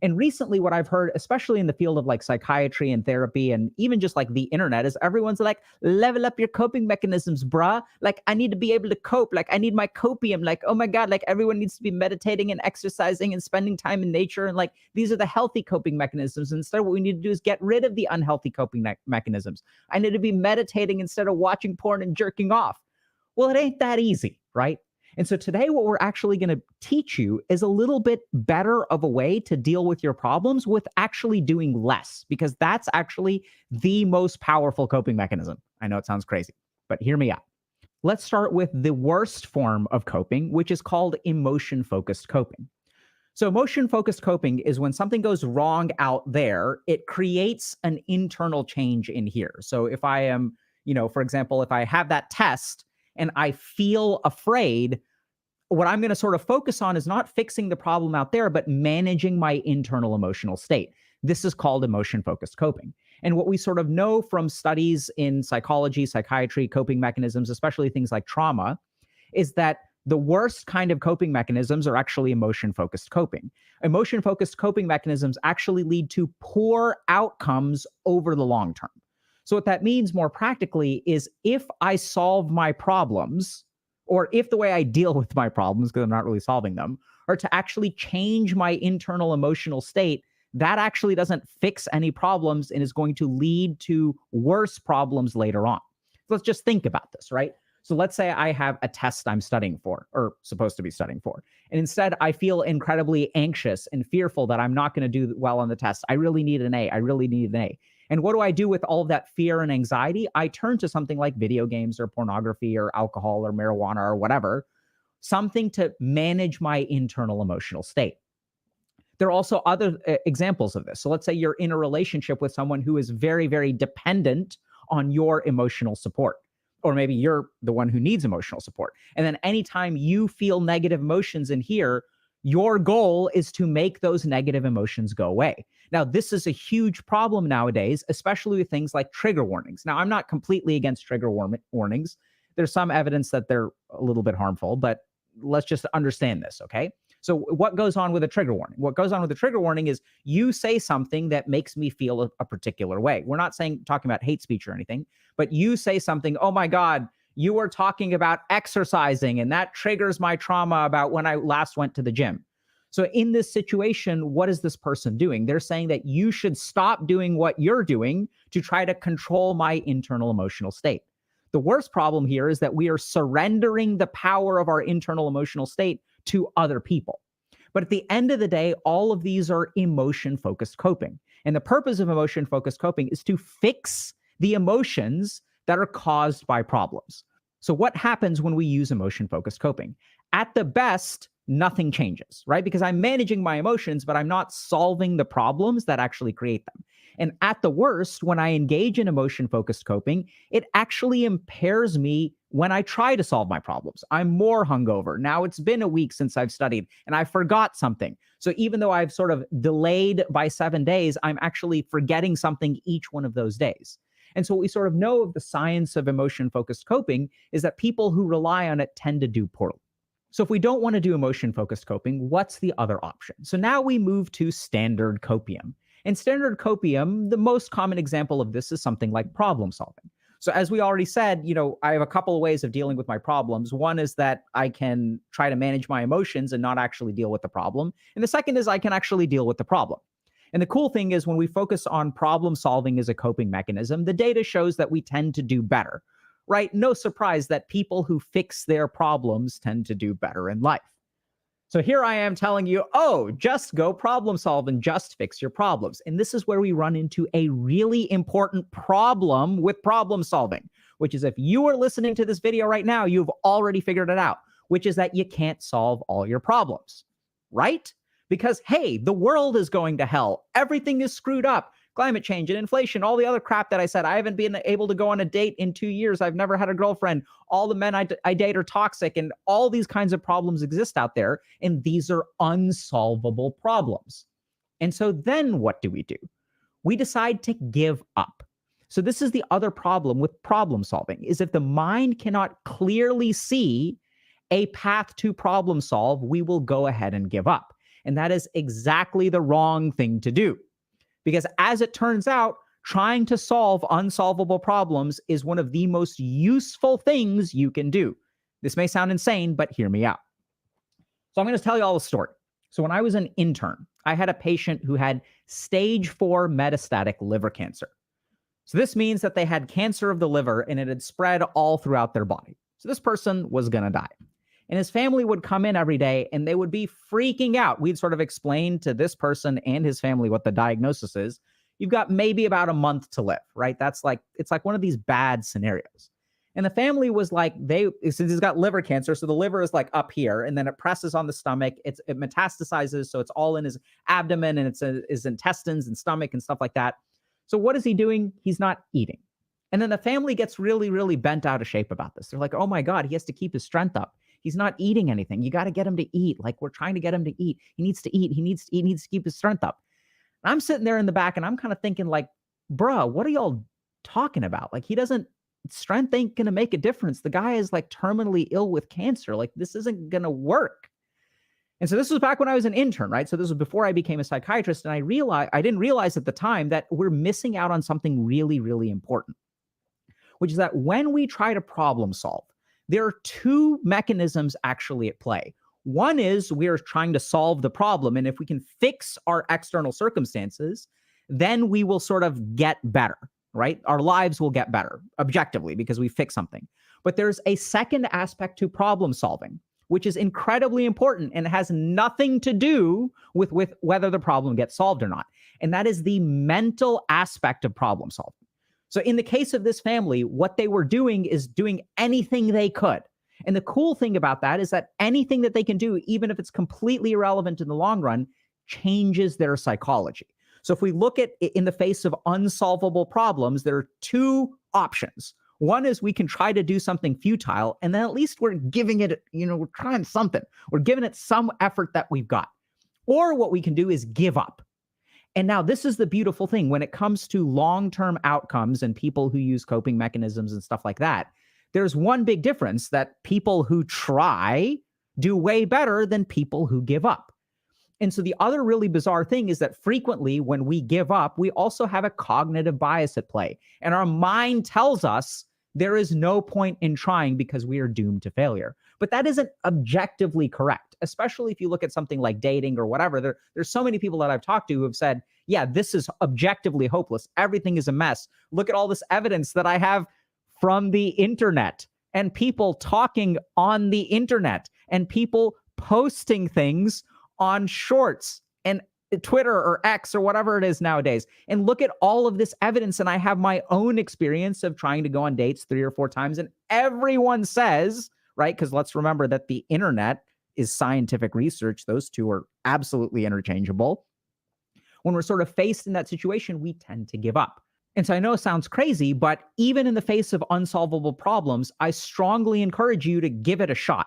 And recently, what I've heard, especially in the field of like psychiatry and therapy and even just like the internet, is everyone's like, level up your coping mechanisms, bruh. Like, I need to be able to cope. Like, I need my copium. Like, oh my God, like everyone needs to be meditating and exercising and spending time in nature. And like, these are the healthy coping mechanisms. Instead, what we need to do is get rid of the unhealthy coping mechanisms. I need to be meditating instead of watching porn and jerking off. Well, it ain't that easy, right? And so today, what we're actually going to teach you is a little bit better of a way to deal with your problems with actually doing less, because that's actually the most powerful coping mechanism. I know it sounds crazy, but hear me out. Let's start with the worst form of coping, which is called emotion-focused coping. So emotion-focused coping is when something goes wrong out there, it creates an internal change in here. So if I am, for example, if I have that test and I feel afraid, what I'm going to sort of focus on is not fixing the problem out there, but managing my internal emotional state. This is called emotion-focused coping. And what we sort of know from studies in psychology, psychiatry, coping mechanisms, especially things like trauma, is that the worst kind of coping mechanisms are actually emotion-focused coping. Emotion-focused coping mechanisms actually lead to poor outcomes over the long term. So what that means more practically is if I solve my problems, or if the way I deal with my problems, because I'm not really solving them, are to actually change my internal emotional state, that actually doesn't fix any problems and is going to lead to worse problems later on. So let's just think about this, right? So let's say I have a test I'm studying for, or supposed to be studying for, and instead I feel incredibly anxious and fearful that I'm not going to do well on the test. I really need an A. I really need an A. And what do I do with all of that fear and anxiety? I turn to something like video games or pornography or alcohol or marijuana or whatever, something to manage my internal emotional state. There are also other examples of this. So let's say you're in a relationship with someone who is very, very dependent on your emotional support. Or maybe you're the one who needs emotional support. And then anytime you feel negative emotions in here, your goal is to make those negative emotions go away. Now, this is a huge problem nowadays, especially with things like trigger warnings. Now, I'm not completely against trigger warnings. There's some evidence that they're a little bit harmful, but let's just understand this, okay? So what goes on with a trigger warning? What goes on with a trigger warning is you say something that makes me feel a particular way. We're not talking about hate speech or anything, but you say something, oh my God, you are talking about exercising, and that triggers my trauma about when I last went to the gym. So in this situation, what is this person doing? They're saying that you should stop doing what you're doing to try to control my internal emotional state. The worst problem here is that we are surrendering the power of our internal emotional state to other people. But at the end of the day, all of these are emotion-focused coping. And the purpose of emotion-focused coping is to fix the emotions that are caused by problems. So what happens when we use emotion-focused coping? At the best, nothing changes, right? Because I'm managing my emotions, but I'm not solving the problems that actually create them. And at the worst, when I engage in emotion-focused coping, it actually impairs me when I try to solve my problems, I'm more hungover. Now it's been a week since I've studied and I forgot something. So even though I've sort of delayed by 7 days, I'm actually forgetting something each one of those days. And so what we sort of know of the science of emotion-focused coping is that people who rely on it tend to do poorly. So if we don't want to do emotion-focused coping, what's the other option? So now we move to standard copium. In standard copium, the most common example of this is something like problem solving. So as we already said, I have a couple of ways of dealing with my problems. One is that I can try to manage my emotions and not actually deal with the problem. And the second is I can actually deal with the problem. And the cool thing is when we focus on problem solving as a coping mechanism, the data shows that we tend to do better, right? No surprise that people who fix their problems tend to do better in life. So here I am telling you, just go problem solve and just fix your problems. And this is where we run into a really important problem with problem solving, which is if you are listening to this video right now, you've already figured it out, which is that you can't solve all your problems, right? Because, hey, the world is going to hell. Everything is screwed up. Climate change and inflation, all the other crap that I said. I haven't been able to go on a date in 2 years. I've never had a girlfriend. All the men I date are toxic, and all these kinds of problems exist out there, and these are unsolvable problems. And so then what do? We decide to give up. So this is the other problem with problem solving, is if the mind cannot clearly see a path to problem solve, we will go ahead and give up. And that is exactly the wrong thing to do. Because as it turns out, trying to solve unsolvable problems is one of the most useful things you can do. This may sound insane, but hear me out. So I'm going to tell you all a story. So when I was an intern, I had a patient who had stage 4 metastatic liver cancer. So this means that they had cancer of the liver and it had spread all throughout their body. So this person was going to die. And his family would come in every day and they would be freaking out. We'd sort of explain to this person and his family what the diagnosis is. You've got maybe about a month to live, right? It's like one of these bad scenarios. And the family was like, since he's got liver cancer, so the liver is like up here and then it presses on the stomach. It metastasizes. So it's all in his abdomen and it's his intestines and stomach and stuff like that. So what is he doing? He's not eating. And then the family gets really, really bent out of shape about this. They're like, oh my God, he has to keep his strength up. He's not eating anything. You got to get him to eat. Like we're trying to get him to eat. He needs to eat. He needs to keep his strength up. And I'm sitting there in the back and I'm kind of thinking like, bruh, what are y'all talking about? Like strength ain't going to make a difference. The guy is like terminally ill with cancer. Like this isn't going to work. And so this was back when I was an intern, right? So this was before I became a psychiatrist. And I didn't realize at the time that we're missing out on something really, really important, which is that when we try to problem solve, there are two mechanisms actually at play. One is we're trying to solve the problem. And if we can fix our external circumstances, then we will sort of get better, right? Our lives will get better objectively because we fix something. But there's a second aspect to problem solving, which is incredibly important and has nothing to do with whether the problem gets solved or not. And that is the mental aspect of problem solving. So in the case of this family, what they were doing is doing anything they could. And the cool thing about that is that anything that they can do, even if it's completely irrelevant in the long run, changes their psychology. So if we look at in the face of unsolvable problems, there are two options. One is we can try to do something futile, and then at least we're giving it, we're trying something. We're giving it some effort that we've got. Or what we can do is give up. And now this is the beautiful thing. When it comes to long-term outcomes and people who use coping mechanisms and stuff like that, there's one big difference, that people who try do way better than people who give up. And so the other really bizarre thing is that frequently when we give up, we also have a cognitive bias at play. And our mind tells us there is no point in trying because we are doomed to failure. But that isn't objectively correct, especially if you look at something like dating or whatever. There's so many people that I've talked to who have said, yeah, this is objectively hopeless. Everything is a mess. Look at all this evidence that I have from the internet and people talking on the internet and people posting things on Shorts and Twitter or X or whatever it is nowadays. And look at all of this evidence. And I have my own experience of trying to go on dates 3 or 4 times. And everyone says, right? Because let's remember that the internet is scientific research. Those two are absolutely interchangeable. When we're sort of faced in that situation, we tend to give up. And so I know it sounds crazy, but even in the face of unsolvable problems, I strongly encourage you to give it a shot.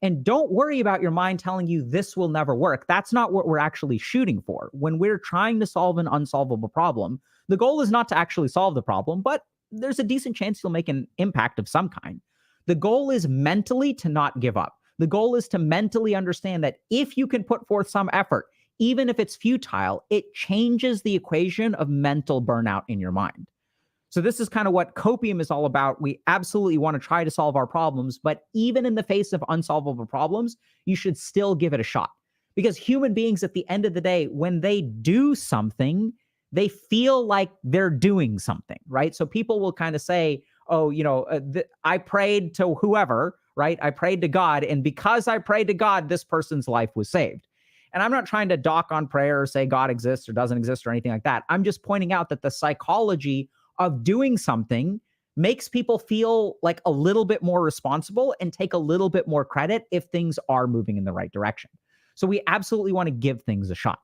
And don't worry about your mind telling you this will never work. That's not what we're actually shooting for. When we're trying to solve an unsolvable problem, the goal is not to actually solve the problem, but there's a decent chance you'll make an impact of some kind. The goal is mentally to not give up. The goal is to mentally understand that if you can put forth some effort, even if it's futile, it changes the equation of mental burnout in your mind. So this is kind of what Copium is all about. We absolutely want to try to solve our problems, but even in the face of unsolvable problems, you should still give it a shot. Because human beings, at the end of the day, when they do something, they feel like they're doing something, right? So people will kind of say, oh, I prayed to whoever, right? I prayed to God, and because I prayed to God, this person's life was saved. And I'm not trying to dock on prayer or say God exists or doesn't exist or anything like that. I'm just pointing out that the psychology of doing something makes people feel like a little bit more responsible and take a little bit more credit if things are moving in the right direction. So we absolutely want to give things a shot.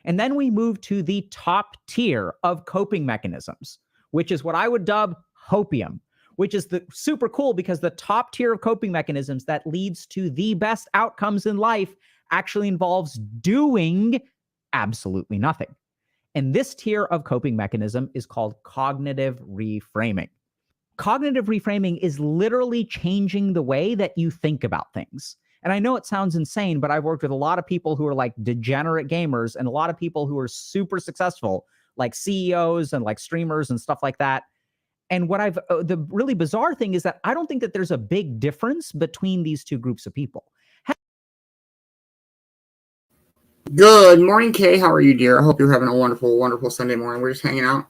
And then we move to the top tier of coping mechanisms, which is what I would dub hopium, which is the super cool because the top tier of coping mechanisms that leads to the best outcomes in life actually involves doing absolutely nothing. And this tier of coping mechanism is called cognitive reframing. Cognitive reframing is literally changing the way that you think about things. And I know it sounds insane, but I've worked with a lot of people who are like degenerate gamers and a lot of people who are super successful, like CEOs and like streamers and stuff like that. And what the really bizarre thing is that I don't think that there's a big difference between these two groups of people. Good morning, Kay. How are you, dear? I hope you're having a wonderful, wonderful Sunday morning. We're just hanging out,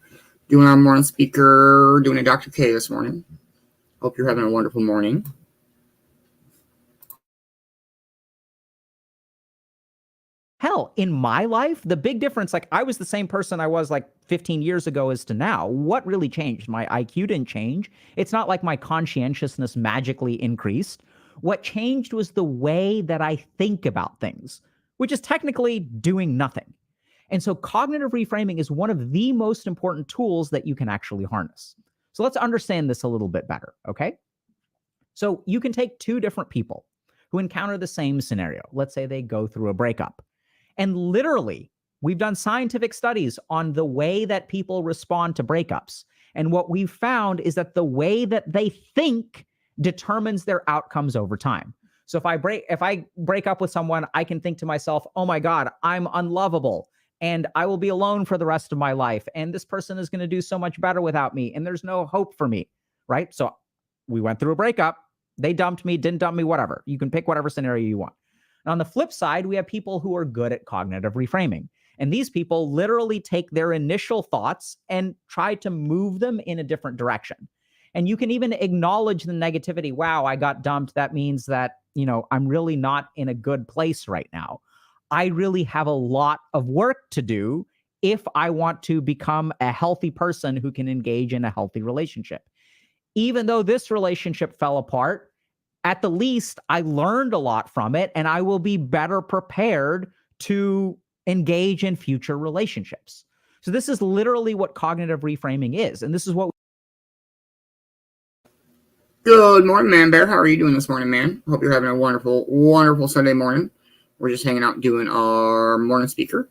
doing our morning speaker, doing a Dr. K this morning. Hope you're having a wonderful morning. Hell, in my life, the big difference, like I was the same person I was like 15 years ago as to now. What really changed? My IQ didn't change. It's not like my conscientiousness magically increased. What changed was the way that I think about things, which is technically doing nothing. And so cognitive reframing is one of the most important tools that you can actually harness. So let's understand this a little bit better, okay? So you can take two different people who encounter the same scenario. Let's say they go through a breakup. And literally, we've done scientific studies on the way that people respond to breakups. And what we've found is that the way that they think determines their outcomes over time. So if I break up with someone, I can think to myself, oh my God, I'm unlovable and I will be alone for the rest of my life. And this person is going to do so much better without me. And there's no hope for me, right? So we went through a breakup. They dumped me, didn't dump me, whatever. You can pick whatever scenario you want. And on the flip side, we have people who are good at cognitive reframing. And these people literally take their initial thoughts and try to move them in a different direction. And you can even acknowledge the negativity. Wow, I got dumped. That means that, I'm really not in a good place right now. I really have a lot of work to do if I want to become a healthy person who can engage in a healthy relationship. Even though this relationship fell apart, at the least, I learned a lot from it, and I will be better prepared to engage in future relationships. So this is literally what cognitive reframing is. And this is what Good morning, Man Bear. How are you doing this morning, man? Hope you're having a wonderful, wonderful Sunday morning. We're just hanging out doing our morning speaker.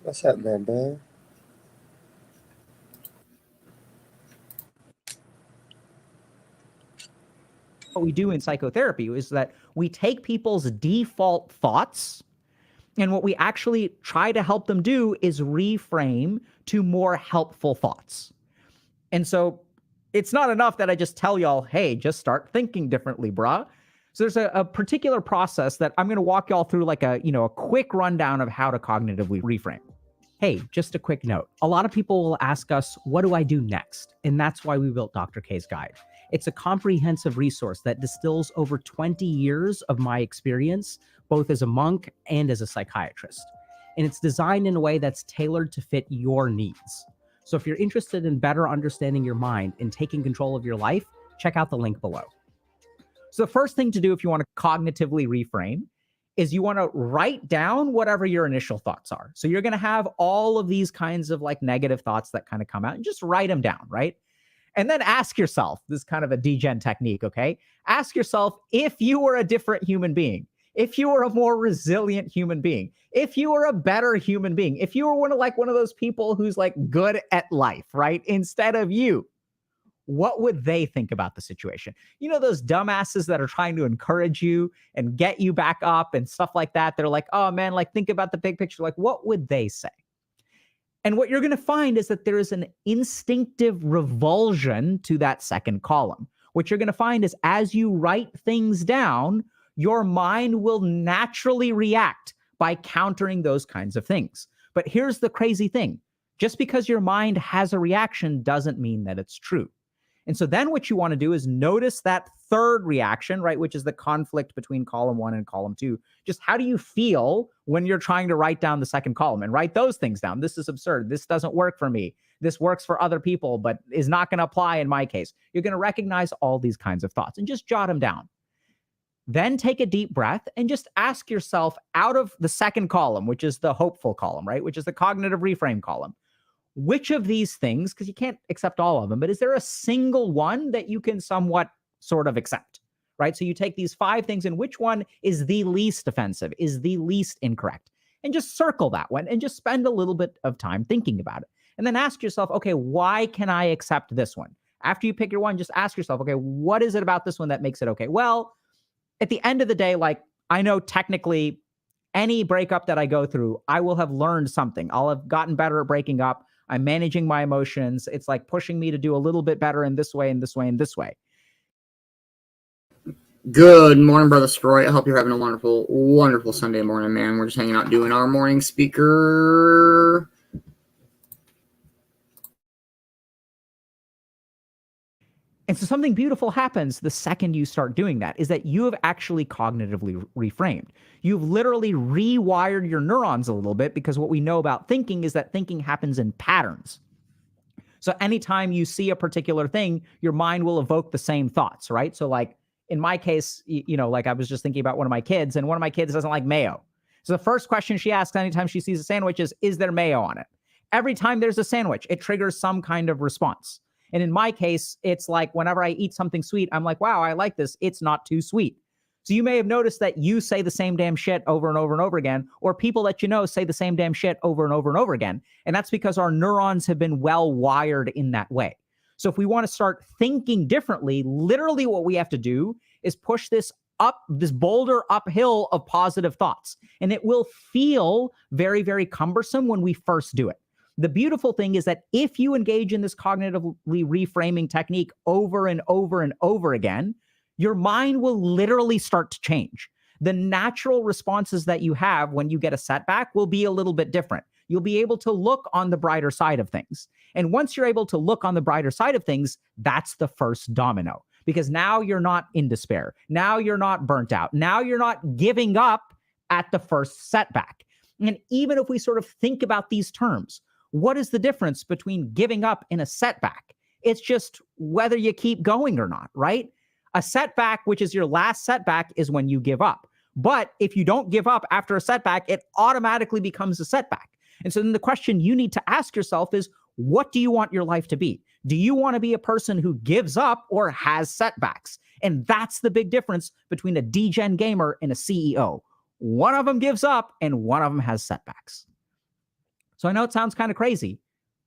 What's up, man, bear? we do in psychotherapy is that we take people's default thoughts, and what we actually try to help them do is reframe to more helpful thoughts. And so it's not enough that I just tell y'all, hey, just start thinking differently, brah. So there's a particular process that I'm going to walk y'all through, like a quick rundown of how to cognitively reframe. Hey, just a quick note. A lot of people will ask us, what do I do next? And that's why we built Dr. K's Guide. It's a comprehensive resource that distills over 20 years of my experience, both as a monk and as a psychiatrist. And it's designed in a way that's tailored to fit your needs. So if you're interested in better understanding your mind and taking control of your life, check out the link below. So the first thing to do if you want to cognitively reframe is you want to write down whatever your initial thoughts are. So you're going to have all of these kinds of like negative thoughts that kind of come out and just write them down, right? And then ask yourself, this is kind of a degen technique, okay? Ask yourself, if you were a different human being, if you were a more resilient human being, if you were a better human being, if you were one of those people who's like good at life, right? Instead of you, what would they think about the situation? You know, those dumbasses that are trying to encourage you and get you back up and stuff like that. They're like, oh man, like think about the big picture. Like, what would they say? And what you're going to find is that there is an instinctive revulsion to that second column. What you're going to find is as you write things down, your mind will naturally react by countering those kinds of things. But here's the crazy thing. Just because your mind has a reaction doesn't mean that it's true. And so then what you want to do is notice that third reaction, right, which is the conflict between column 1 and column 2. Just how do you feel when you're trying to write down the second column and write those things down? This is absurd. This doesn't work for me. This works for other people, but is not going to apply in my case. You're going to recognize all these kinds of thoughts and just jot them down. Then take a deep breath and just ask yourself out of the second column, which is the hopeful column, right, which is the cognitive reframe column. Which of these things, because you can't accept all of them, but is there a single one that you can somewhat sort of accept, right? So you take these 5 things and which one is the least offensive, is the least incorrect, and just circle that one and just spend a little bit of time thinking about it. And then ask yourself, okay, why can I accept this one? After you pick your one, just ask yourself, okay, what is it about this one that makes it okay? Well, at the end of the day, like I know technically any breakup that I go through, I will have learned something. I'll have gotten better at breaking up. I'm managing my emotions. It's like pushing me to do a little bit better in this way, and this way, and this way. Good morning, Brother Sproy. I hope you're having a wonderful, wonderful Sunday morning, man. We're just hanging out doing our morning speaker. And so something beautiful happens the second you start doing that, is that you have actually cognitively reframed. You've literally rewired your neurons a little bit, because what we know about thinking is that thinking happens in patterns. So anytime you see a particular thing, your mind will evoke the same thoughts, right? So like in my case, you know, like I was just thinking about one of my kids, and one of my kids doesn't like mayo. So the first question she asks anytime she sees a sandwich is there mayo on it? Every time there's a sandwich, it triggers some kind of response. And in my case, it's like whenever I eat something sweet, I'm like, wow, I like this. It's not too sweet. So you may have noticed that you say the same damn shit over and over and over again, or people that you know say the same damn shit over and over and over again. And that's because our neurons have been well wired in that way. So if we want to start thinking differently, literally what we have to do is push this boulder uphill of positive thoughts. And it will feel very, very cumbersome when we first do it. The beautiful thing is that if you engage in this cognitively reframing technique over and over and over again, your mind will literally start to change. The natural responses that you have when you get a setback will be a little bit different. You'll be able to look on the brighter side of things. And once you're able to look on the brighter side of things, that's the first domino. Because now you're not in despair. Now you're not burnt out. Now you're not giving up at the first setback. And even if we sort of think about these terms, what is the difference between giving up and a setback? It's just whether you keep going or not, right? A setback, which is your last setback, is when you give up. But if you don't give up after a setback, it automatically becomes a setback. And so then the question you need to ask yourself is, what do you want your life to be? Do you want to be a person who gives up or has setbacks? And that's the big difference between a degen gamer and a CEO. One of them gives up and one of them has setbacks. So I know it sounds kind of crazy,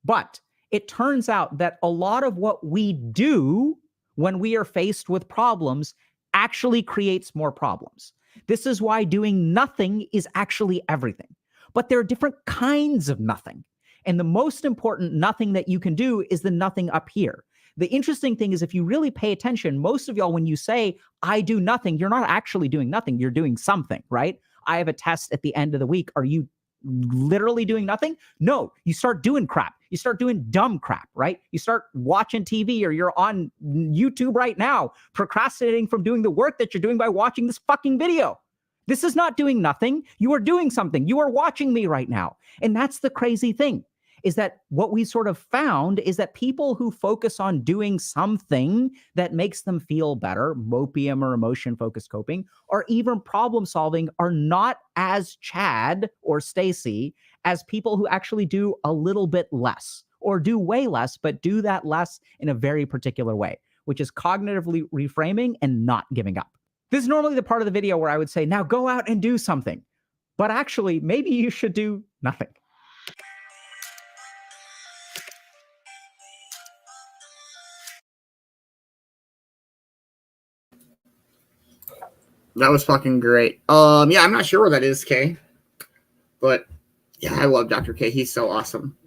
but it turns out that a lot of what we do when we are faced with problems actually creates more problems. This is why doing nothing is actually everything. But there are different kinds of nothing. And the most important nothing that you can do is the nothing up here. The interesting thing is, if you really pay attention, most of y'all, when you say, I do nothing, you're not actually doing nothing. You're doing something, right? I have a test at the end of the week. Are you literally doing nothing? No, you start doing crap. You start doing dumb crap, right? You start watching TV, or you're on YouTube right now, procrastinating from doing the work that you're doing by watching this fucking video. This is not doing nothing. You are doing something. You are watching me right now. And that's the crazy thing. is that what we sort of found is that people who focus on doing something that makes them feel better, mopium or emotion-focused coping, or even problem solving, are not as Chad or Stacy as people who actually do a little bit less or do way less, but do that less in a very particular way, which is cognitively reframing and not giving up. This is normally the part of the video where I would say, now go out and do something. But actually, maybe you should do nothing. That was fucking great. Yeah, I'm not sure where that is, Kay. But yeah, I love Dr. K. He's so awesome.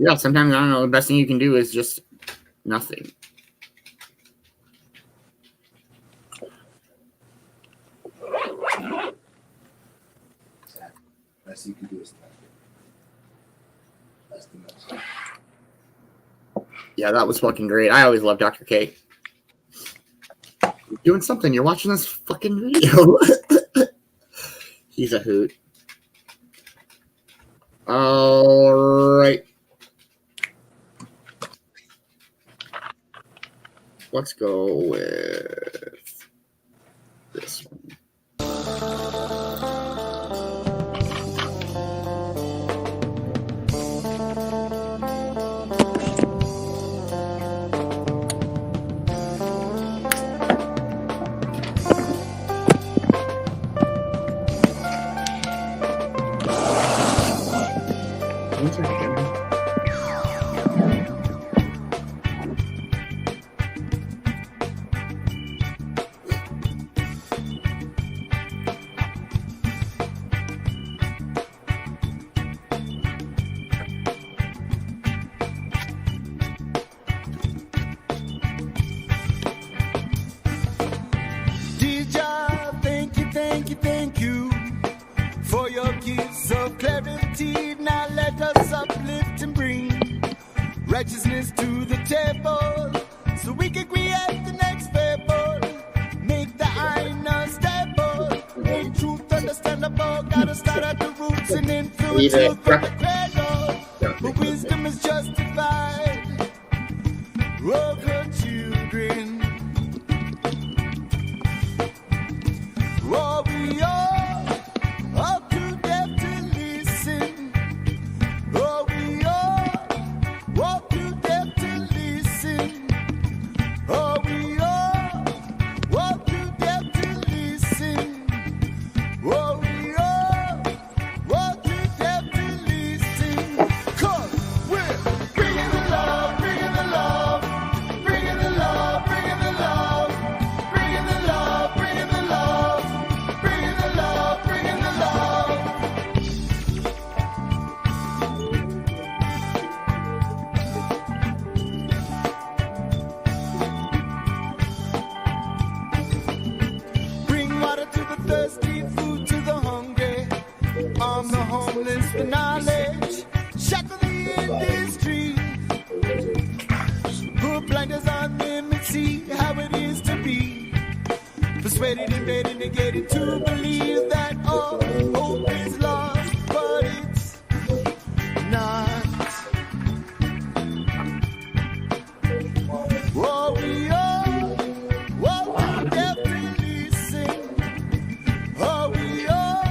Yeah, sometimes, I don't know, the best thing you can do is just nothing. Best you can do is nothing. That's the most. Yeah, that was fucking great. I always love Dr. K. You're doing something. You're watching this fucking video. He's a hoot. All right. Let's go with this one. Thank you for your gifts of clarity. Now let us uplift and bring righteousness to the table so we can create the next fable. Make the iron unstable, make truth understandable. Gotta start at the roots and influence you from the cradle. But wisdom is justified. Oh, good children. Oh, we are too deaf to listen. Oh, we are too deaf to listen. Oh, we are too deaf to listen. Oh, we are too deaf to listen. 'Cause we're bringing the love, bringing the love, bringing the love, bringing the love, bringing the love, bringing the love. Bringing the love, bringing the love. Bring water to the thirsty, food to the hungry. Arm the homeless with knowledge. Shackle the industry. Put blinders on them and see how it is to be. Persuaded, invaded, negated to believe that all hope is lost, but it's not. Oh, we are deaf to listen. Oh, we are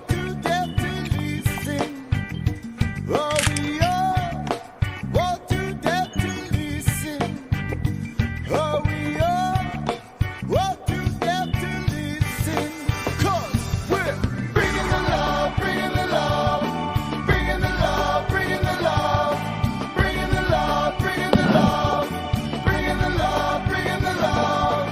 too deaf to listen. Oh, we are too deaf to listen. Oh, we are too deaf to listen. 'Cause we're bringing the love, bringing the love, bringing the love, bringing the love, bringing the love, bringing the love, bringing the love, bringing the love.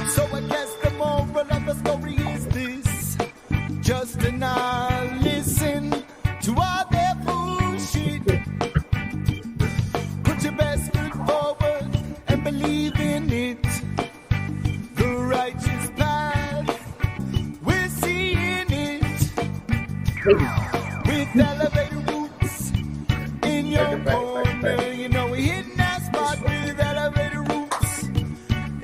So I guess the moral of the story is this: just to not listen to all their bullshit. with elevated roots in your corner. You know we hitting that spot with elevated roots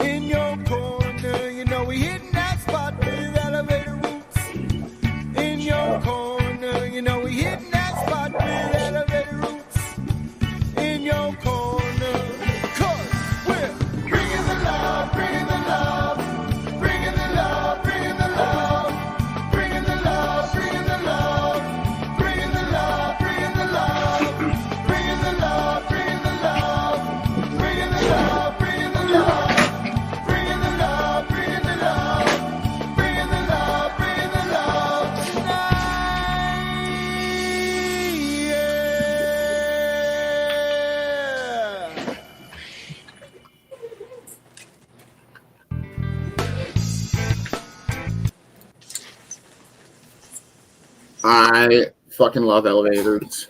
in your corner. You know we hitting that spot with elevated roots in your corner. You know we hitting that spot with elevated roots in your corner. 'Cause we're bringing the love, bringing the love, bringing the love, bringing the love, bringing the love, bringing the love, bringing the love, bringing the love, bringing the love, bringing the love, bringing the love, bringing the love, bringing the love, bringing the love, bringing the love, bringing the love tonight. Yeah. I fucking love elevated roots.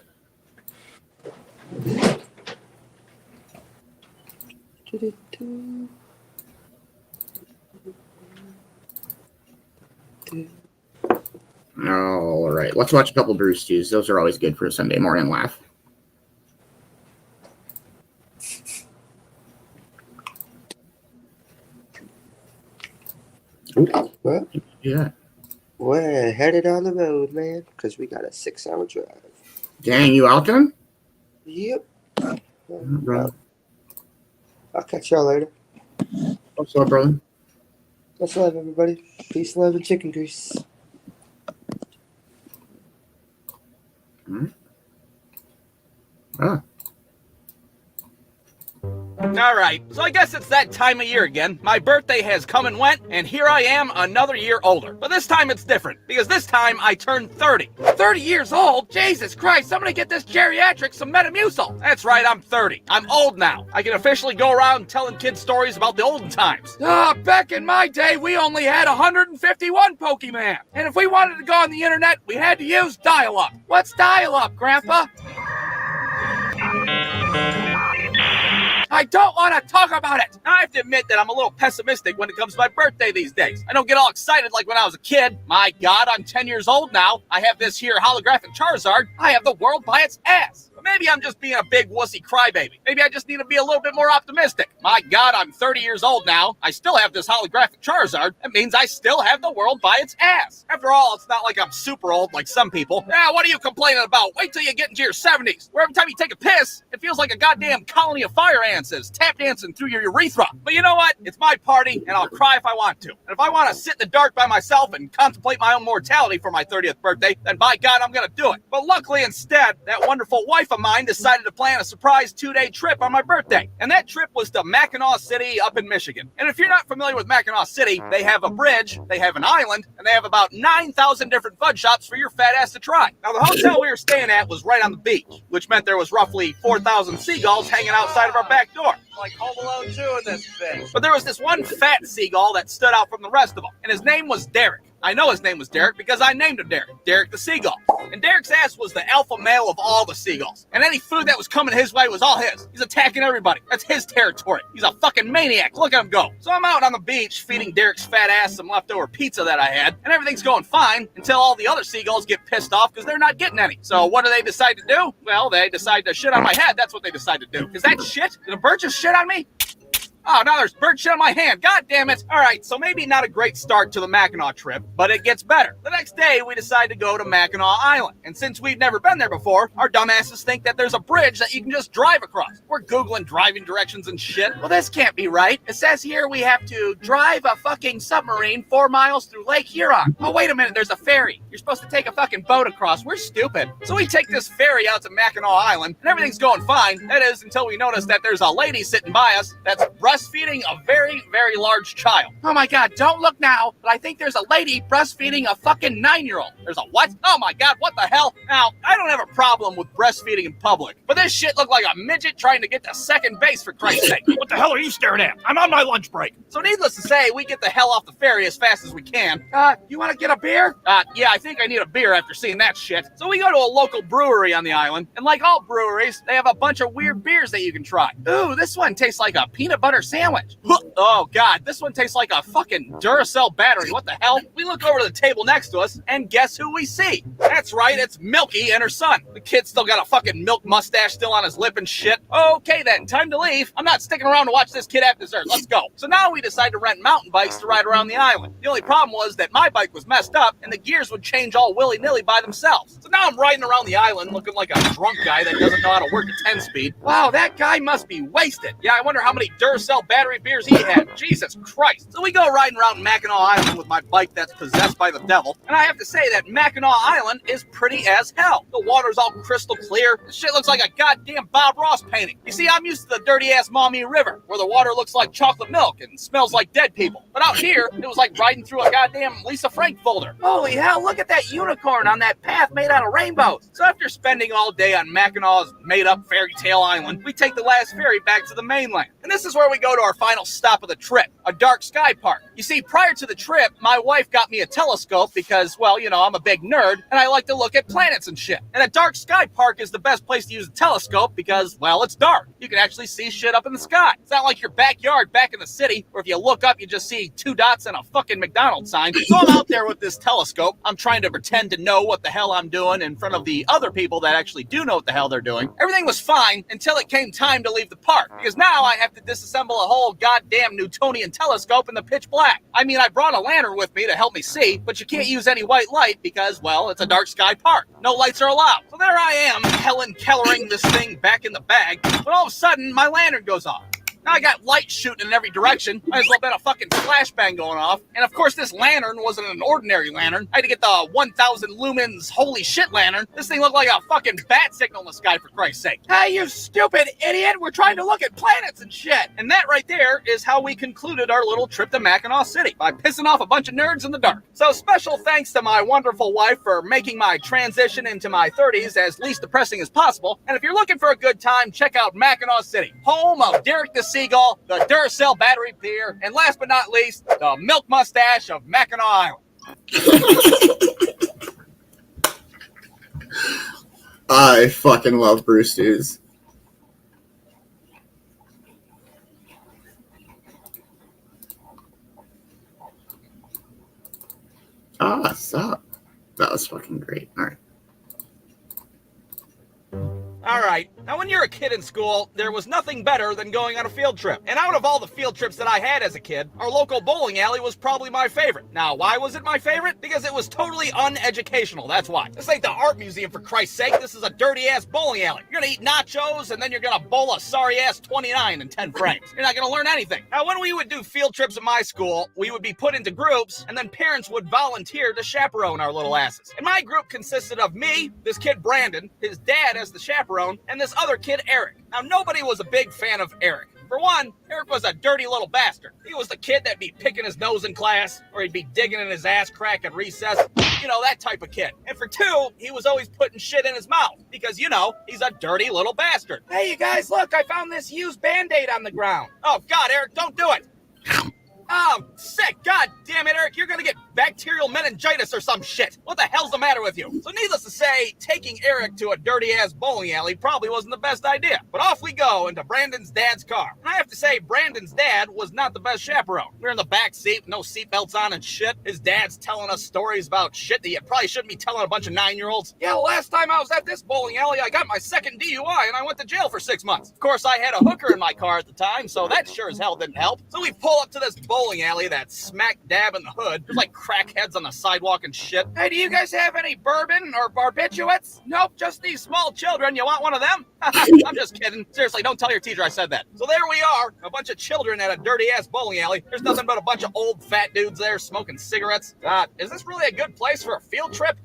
All right, let's watch a couple Brew Stews. Those are always good for a Sunday morning laugh. Ooh, Well, yeah. we're headed on the road, man, because we got a 6-hour drive. Dang, you out then? Yep. Bro. I'll catch y'all later. What's up, brother? Much love, everybody. Peace, love, and chicken grease. Ah. All right, so I guess it's that time of year again. My birthday has come and went, and here I am another year older. But this time it's different, because this time I turned 30. 30 years old? Jesus Christ, somebody get this geriatric some Metamucil. That's right, I'm 30. I'm old now. I can officially go around telling kids stories about the olden times. Back in my day, we only had 151 Pokemon. And if we wanted to go on the internet, we had to use dial-up. What's dial-up, Grandpa? I don't want to talk about it. Now, I have to admit that I'm a little pessimistic when it comes to my birthday these days. I don't get all excited like when I was a kid. My God, I'm 10 years old now. I have this here holographic Charizard. I have the world by its ass. But maybe I'm just being a big wussy crybaby. Maybe I just need to be a little bit more optimistic. My God, I'm 30 years old now. I still have this holographic Charizard. That means I still have the world by its ass. After all, it's not like I'm super old like some people. Yeah, what are you complaining about? Wait till you get into your 70s, where every time you take a piss, it feels like a goddamn colony of fire ants is tap dancing through your urethra. But you know what? It's my party, and I'll cry if I want to. And if I want to sit in the dark by myself and contemplate my own mortality for my 30th birthday, then by God, I'm gonna do it. But luckily, instead, that wonderful wife of mine decided to plan a surprise 2-day trip on my birthday. And that trip was to Mackinac City up in Michigan. And if you're not familiar with Mackinac City, they have a bridge, they have an island, and they have about 9,000 different fudge shops for your fat ass to try. Now, the hotel we were staying at was right on the beach, which meant there was roughly 4,000 seagulls hanging outside of our back door. Like Home Alone 2 in this bitch. But there was this one fat seagull that stood out from the rest of them, and his name was Derek. I know his name was Derek because I named him Derek. Derek the Seagull. And Derek's ass was the alpha male of all the seagulls. And any food that was coming his way was all his. He's attacking everybody. That's his territory. He's a fucking maniac. Look at him go. So I'm out on the beach feeding Derek's fat ass some leftover pizza that I had, and everything's going fine until all the other seagulls get pissed off because they're not getting any. So what do they decide to do? Well, they decide to shit on my head. That's what they decide to do. Is that shit? Did a bird just shit on me? Oh, now there's bird shit on my hand. God damn it. All right, so maybe not a great start to the Mackinac trip, but it gets better. The next day, we decide to go to Mackinac Island. And since we've never been there before, our dumbasses think that there's a bridge that you can just drive across. We're Googling driving directions and shit. Well, this can't be right. It says here we have to drive a fucking submarine 4 miles through Lake Huron. Oh, wait a minute, there's a ferry. You're supposed to take a fucking boat across. We're stupid. So we take this ferry out to Mackinac Island, and everything's going fine. That is, until we notice that there's a lady sitting by us that's breastfeeding a very, very large child. Oh my God, don't look now, but I think there's a lady breastfeeding a fucking 9-year-old. There's a what? Oh my God, what the hell? Now, I don't have a problem with breastfeeding in public, but this shit looked like a midget trying to get to second base, for Christ's sake. What the hell are you staring at? I'm on my lunch break. So needless to say, we get the hell off the ferry as fast as we can. You want to get a beer? Yeah, I think I need a beer after seeing that shit. So we go to a local brewery on the island, and like all breweries, they have a bunch of weird beers that you can try. Ooh, this one tastes like a peanut butter sandwich. Oh, God, this one tastes like a fucking Duracell battery. What the hell? We look over to the table next to us, and guess who we see? That's right, it's Milky and her son. The kid still got a fucking milk mustache still on his lip and shit. Okay then, time to leave. I'm not sticking around to watch this kid have dessert. Let's go. So now we decide to rent mountain bikes to ride around the island. The only problem was that my bike was messed up, and the gears would change all willy-nilly by themselves. So now I'm riding around the island looking like a drunk guy that doesn't know how to work a 10-speed. Wow, that guy must be wasted. Yeah, I wonder how many Duracell battery beers he had. Jesus Christ. So we go riding around Mackinac Island with my bike that's possessed by the devil, and I have to say that Mackinac Island is pretty as hell. The water's all crystal clear. This shit looks like a goddamn Bob Ross painting. You see, I'm used to the dirty-ass Maumee River, where the water looks like chocolate milk and smells like dead people. But out here, it was like riding through a goddamn Lisa Frank folder. Holy hell, look at that unicorn on that path made out of rainbows. So after spending all day on Mackinac's made-up fairy tale island, we take the last ferry back to the mainland. And this is where we go to our final stop of the trip, a dark sky park. You see, prior to the trip, my wife got me a telescope because, well, you know, I'm a big nerd, and I like to look at planets and shit. And a dark sky park is the best place to use a telescope because, well, it's dark. You can actually see shit up in the sky. It's not like your backyard back in the city, where if you look up, you just see 2 dots and a fucking McDonald's sign. So I'm out there with this telescope. I'm trying to pretend to know what the hell I'm doing in front of the other people that actually do know what the hell they're doing. Everything was fine until it came time to leave the park, because now I have to disassemble a whole goddamn Newtonian telescope in the pitch black. I mean, I brought a lantern with me to help me see, but you can't use any white light because, well, it's a dark sky park. No lights are allowed. So there I am, Helen Kellering this thing back in the bag, but all of a sudden, my lantern goes off. Now I got light shooting in every direction. Might as well been a fucking flashbang going off. And of course, this lantern wasn't an ordinary lantern. I had to get the 1,000 lumens holy shit lantern. This thing looked like a fucking bat signal in the sky, for Christ's sake. Hey, you stupid idiot! We're trying to look at planets and shit. And that right there is how we concluded our little trip to Mackinac City, by pissing off a bunch of nerds in the dark. So special thanks to my wonderful wife for making my transition into my 30s as least depressing as possible. And if you're looking for a good time, check out Mackinac City, home of Derek the Seagull, the Duracell battery beer, and last but not least, the milk mustache of Mackinac Island. I fucking love Bruce Stews. Ah, stop. That was fucking great. All right. All right. Now, when you're a kid in school, there was nothing better than going on a field trip. And out of all the field trips that I had as a kid, our local bowling alley was probably my favorite. Now, why was it my favorite? Because it was totally uneducational. That's why. This ain't the art museum, for Christ's sake. This is a dirty-ass bowling alley. You're gonna eat nachos, and then you're gonna bowl a sorry-ass 29 in 10 frames. You're not gonna learn anything. Now, when we would do field trips at my school, we would be put into groups, and then parents would volunteer to chaperone our little asses. And my group consisted of me, this kid Brandon, his dad as the chaperone, and this other kid, Eric. Now, nobody was a big fan of Eric. For one, Eric was a dirty little bastard. He was the kid that'd be picking his nose in class, or he'd be digging in his ass crack at recess. You know, that type of kid. And for two, he was always putting shit in his mouth, because, you know, he's a dirty little bastard. Hey, you guys, look, I found this used Band-Aid on the ground. Oh, God, Eric, don't do it. Oh, sick. God damn it, Eric. You're going to get bacterial meningitis or some shit. What the hell's the matter with you? So needless to say, taking Eric to a dirty-ass bowling alley probably wasn't the best idea. But off we go into Brandon's dad's car. And I have to say, Brandon's dad was not the best chaperone. We're in the back seat, no seatbelts on and shit. His dad's telling us stories about shit that you probably shouldn't be telling a bunch of 9-year-olds. Yeah, last time I was at this bowling alley, I got my second DUI and I went to jail for 6 months. Of course, I had a hooker in my car at the time, so that sure as hell didn't help. So we pull up to this bowling alley that's smack dab in the hood. There's like crackheads on the sidewalk and shit. Hey, do you guys have any bourbon or barbiturates? Nope, just these small children. You want one of them? I'm just kidding. Seriously, don't tell your teacher I said that. So there we are, a bunch of children at a dirty-ass bowling alley. There's nothing but a bunch of old fat dudes there smoking cigarettes. Is this really a good place for a field trip?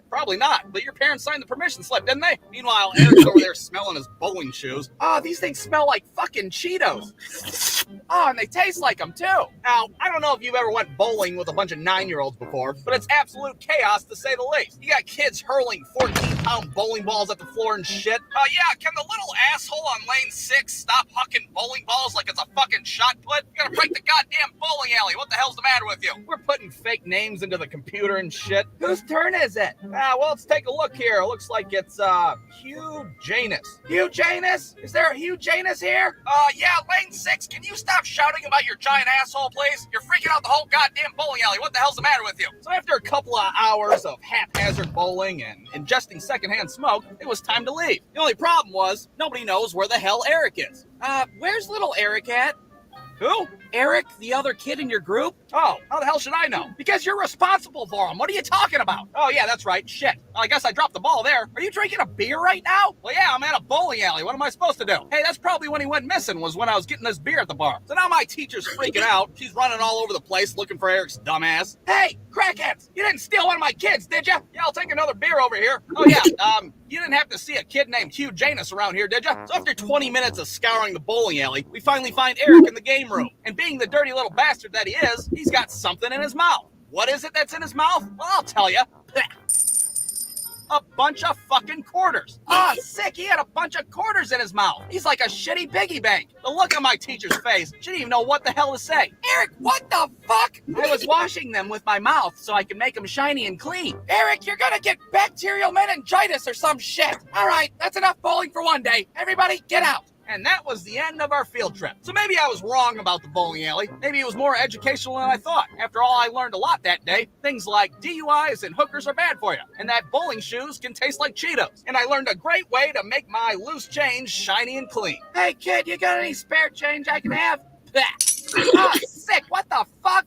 Probably not, but your parents signed the permission slip, didn't they? Meanwhile, Eric's over there smelling his bowling shoes. Oh, these things smell like fucking Cheetos. Oh, and they taste like them, too. Now, I don't know if you've ever went bowling with a bunch of 9-year-olds before, but it's absolute chaos to say the least. You got kids hurling 14-pound bowling balls at the floor and shit. Oh, yeah, can the little asshole on lane 6 stop hucking bowling balls like it's a fucking shot put? You gotta break the goddamn bowling alley. What the hell's the matter with you? We're putting fake names into the computer and shit. Whose turn is it? Well, let's take a look here. It looks like it's, Hugh Janus. Hugh Janus? Is there a Hugh Janus here? Yeah, lane 6, can you stop stop shouting about your giant asshole, please? You're freaking out the whole goddamn bowling alley. What the hell's the matter with you? So after a couple of hours of haphazard bowling and ingesting secondhand smoke, it was time to leave. The only problem was nobody knows where the hell Eric is. Where's little Eric at? Who? Eric, the other kid in your group? Oh, how the hell should I know? Because you're responsible for him. What are you talking about? Oh, yeah, that's right. Shit. Well, I guess I dropped the ball there. Are you drinking a beer right now? Well, yeah, I'm at a bowling alley. What am I supposed to do? Hey, that's probably when he went missing, was when I was getting this beer at the bar. So now my teacher's freaking out. She's running all over the place looking for Eric's dumbass. Hey, crackheads, you didn't steal one of my kids, did you? Yeah, I'll take another beer over here. Oh, yeah, you didn't have to see a kid named Hugh Janus around here, did you? So after 20 minutes of scouring the bowling alley, we finally find Eric in the game room. And being the dirty little bastard that he is, he's got something in his mouth. What is it that's in his mouth? Well, I'll tell you. A bunch of fucking quarters. Ah, sick, he had a bunch of quarters in his mouth. He's like a shitty piggy bank. The look on my teacher's face, she didn't even know what the hell to say. Eric, what the fuck? I was washing them with my mouth so I could make them shiny and clean. Eric, you're gonna get bacterial meningitis or some shit. All right, that's enough bowling for one day. Everybody, get out. And that was the end of our field trip. So maybe I was wrong about the bowling alley. Maybe it was more educational than I thought. After all, I learned a lot that day. Things like DUIs and hookers are bad for you. And that bowling shoes can taste like Cheetos. And I learned a great way to make my loose change shiny and clean. Hey kid, you got any spare change I can have? Ah, sick, what the fuck?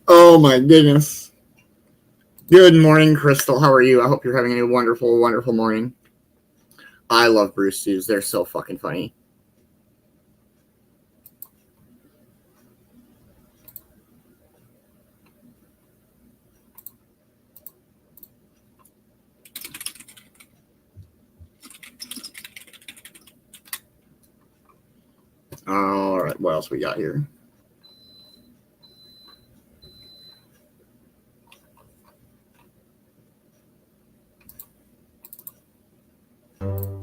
Oh my goodness. Good morning, Crystal. How are you? I hope you're having a wonderful, wonderful morning. I love Bruce Stews. They're so fucking funny. All right, what else we got here?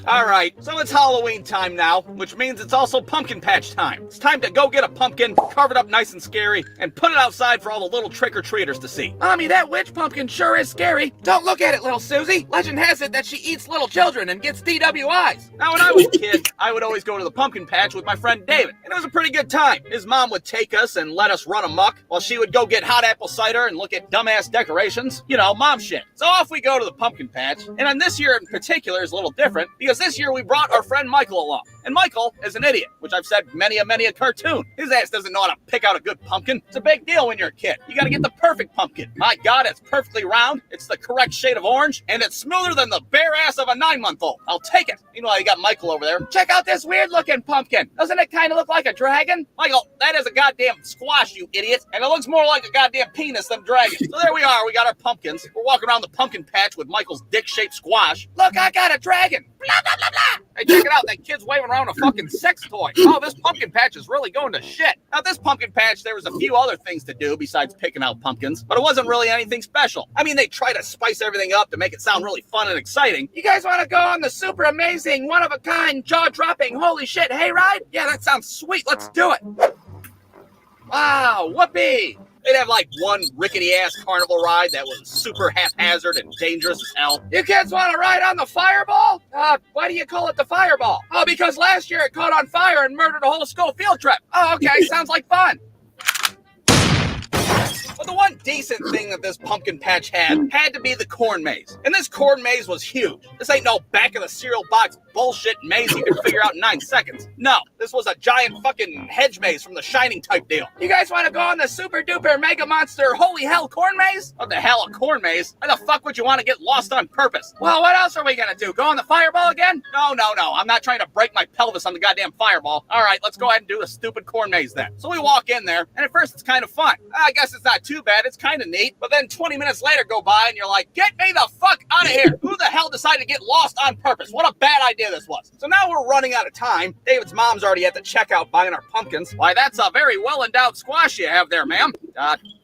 All right, so it's Halloween time now, which means it's also pumpkin patch time. It's time to go get a pumpkin, carve it up nice and scary, and put it outside for all the little trick-or-treaters to see. Mommy, that witch pumpkin sure is scary. Don't look at it, little Susie. Legend has it that she eats little children and gets DWIs. Now, when I was a kid, I would always go to the pumpkin patch with my friend David, and it was a pretty good time. His mom would take us and let us run amok, while she would go get hot apple cider and look at dumbass decorations. You know, mom shit. So off we go to the pumpkin patch, and on this year in particular is a little different, because this year we brought our friend Michael along. And Michael is an idiot, which I've said many a cartoon. His ass doesn't know how to pick out a good pumpkin. It's a big deal when you're a kid. You gotta get the perfect pumpkin. My God, it's perfectly round, it's the correct shade of orange, and it's smoother than the bare ass of a 9-month-old. I'll take it. Meanwhile, you got Michael over there. Check out this weird looking pumpkin. Doesn't it kind of look like a dragon? Michael, that is a goddamn squash, you idiot. And it looks more like a goddamn penis than dragon. So there we are, we got our pumpkins. We're walking around the pumpkin patch with Michael's dick-shaped squash. Look, I got a dragon. Blah, blah, blah, blah. Hey, check it out. That kid's waving around a fucking sex toy. Oh, this pumpkin patch is really going to shit. Now, this pumpkin patch, there was a few other things to do besides picking out pumpkins, but it wasn't really anything special. I mean, they try to spice everything up to make it sound really fun and exciting. You guys want to go on the super amazing, one-of-a-kind, jaw-dropping, holy shit hayride? Yeah, that sounds sweet. Let's do it. Wow, whoopee. They'd have like one rickety-ass carnival ride that was super haphazard and dangerous as hell. You kids want to ride on the fireball? Why do you call it the fireball? Oh, because last year it caught on fire and murdered a whole school field trip. Oh, okay, sounds like fun. But the one decent thing that this pumpkin patch had to be the corn maze. And this corn maze was huge. This ain't no back of the cereal box bullshit maze you can figure out in 9 seconds. No, this was a giant fucking hedge maze from The Shining type deal. You guys want to go on the super duper mega monster holy hell corn maze? What the hell, a corn maze? Why the fuck would you want to get lost on purpose? Well, what else are we gonna do? Go on the fireball again? No. I'm not trying to break my pelvis on the goddamn fireball. All right, let's go ahead and do the stupid corn maze then. So we walk in there, and at first it's kind of fun. I guess it's not too bad. It's kind of neat. But then 20 minutes later go by, and you're like, get me the fuck out of here. Who the hell decided to get lost on purpose? What a bad idea this was. So now we're running out of time. David's mom's already at the checkout buying our pumpkins. Why, that's a very well-endowed squash you have there, ma'am.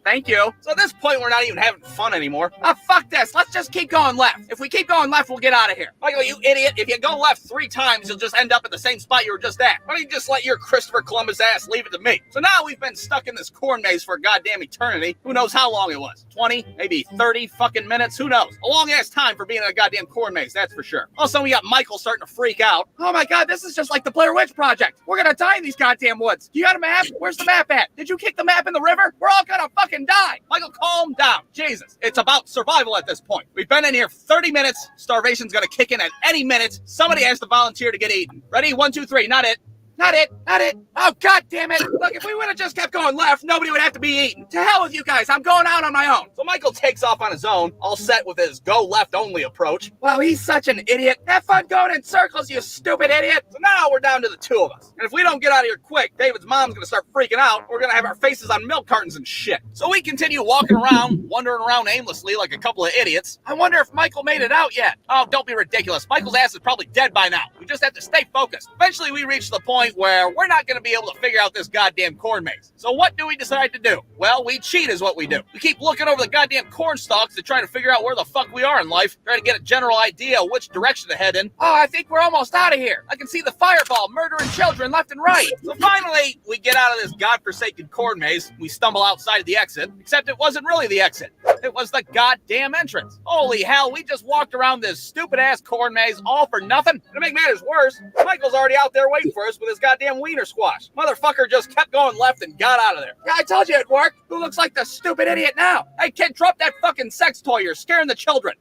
Thank you. So at this point, we're not even having fun anymore. Fuck this. Let's just keep going left. If we keep going left, we'll get out of here. Michael, you idiot. If you go left 3 times, you'll just end up at the same spot you were just at. Why don't you just let your Christopher Columbus ass leave it to me? So now we've been stuck in this corn maze for a goddamn eternity. Who knows how long it was? 20, maybe 30 fucking minutes? Who knows? A long ass time for being in a goddamn corn maze, that's for sure. Also, we got Michael starting to freak out. Oh my god, this is just like the Blair Witch Project. We're gonna die in these goddamn woods. You got a map? Where's the map at? Did you kick the map in the river? We're all gonna fucking die. Michael, calm down. Jesus, it's about survival at this point. We've been in here 30 minutes. Starvation's gonna kick in at any minute. Somebody has to volunteer to get eaten. Ready? 1, 2, 3. Not it. Not it. Not it. Oh, god damn it. Look, if we would have just kept going left, nobody would have to be eaten. To hell with you guys. I'm going out on my own. So Michael takes off on his own, all set with his go left only approach. Wow, he's such an idiot. Have fun going in circles, you stupid idiot. So now we're down to the 2 of us. And if we don't get out of here quick, David's mom's going to start freaking out. We're going to have our faces on milk cartons and shit. So we continue walking around, wandering around aimlessly like a couple of idiots. I wonder if Michael made it out yet. Oh, don't be ridiculous. Michael's ass is probably dead by now. We just have to stay focused. Eventually, we reach the point where we're not going to be able to figure out this goddamn corn maze. So what do we decide to do? Well, we cheat is what we do. We keep looking over the goddamn corn stalks to try to figure out where the fuck we are in life, try to get a general idea of which direction to head in. Oh, I think we're almost out of here. I can see the fireball murdering children left and right. So finally, we get out of this godforsaken corn maze. We stumble outside of the exit, except it wasn't really the exit. It was the goddamn entrance. Holy hell, we just walked around this stupid-ass corn maze all for nothing. To make matters worse, Michael's already out there waiting for us with his goddamn wiener squash. Motherfucker just kept going left and got out of there. Yeah, I told you it worked. Who looks like the stupid idiot now? Hey, kid, drop that fucking sex toy. You're scaring the children.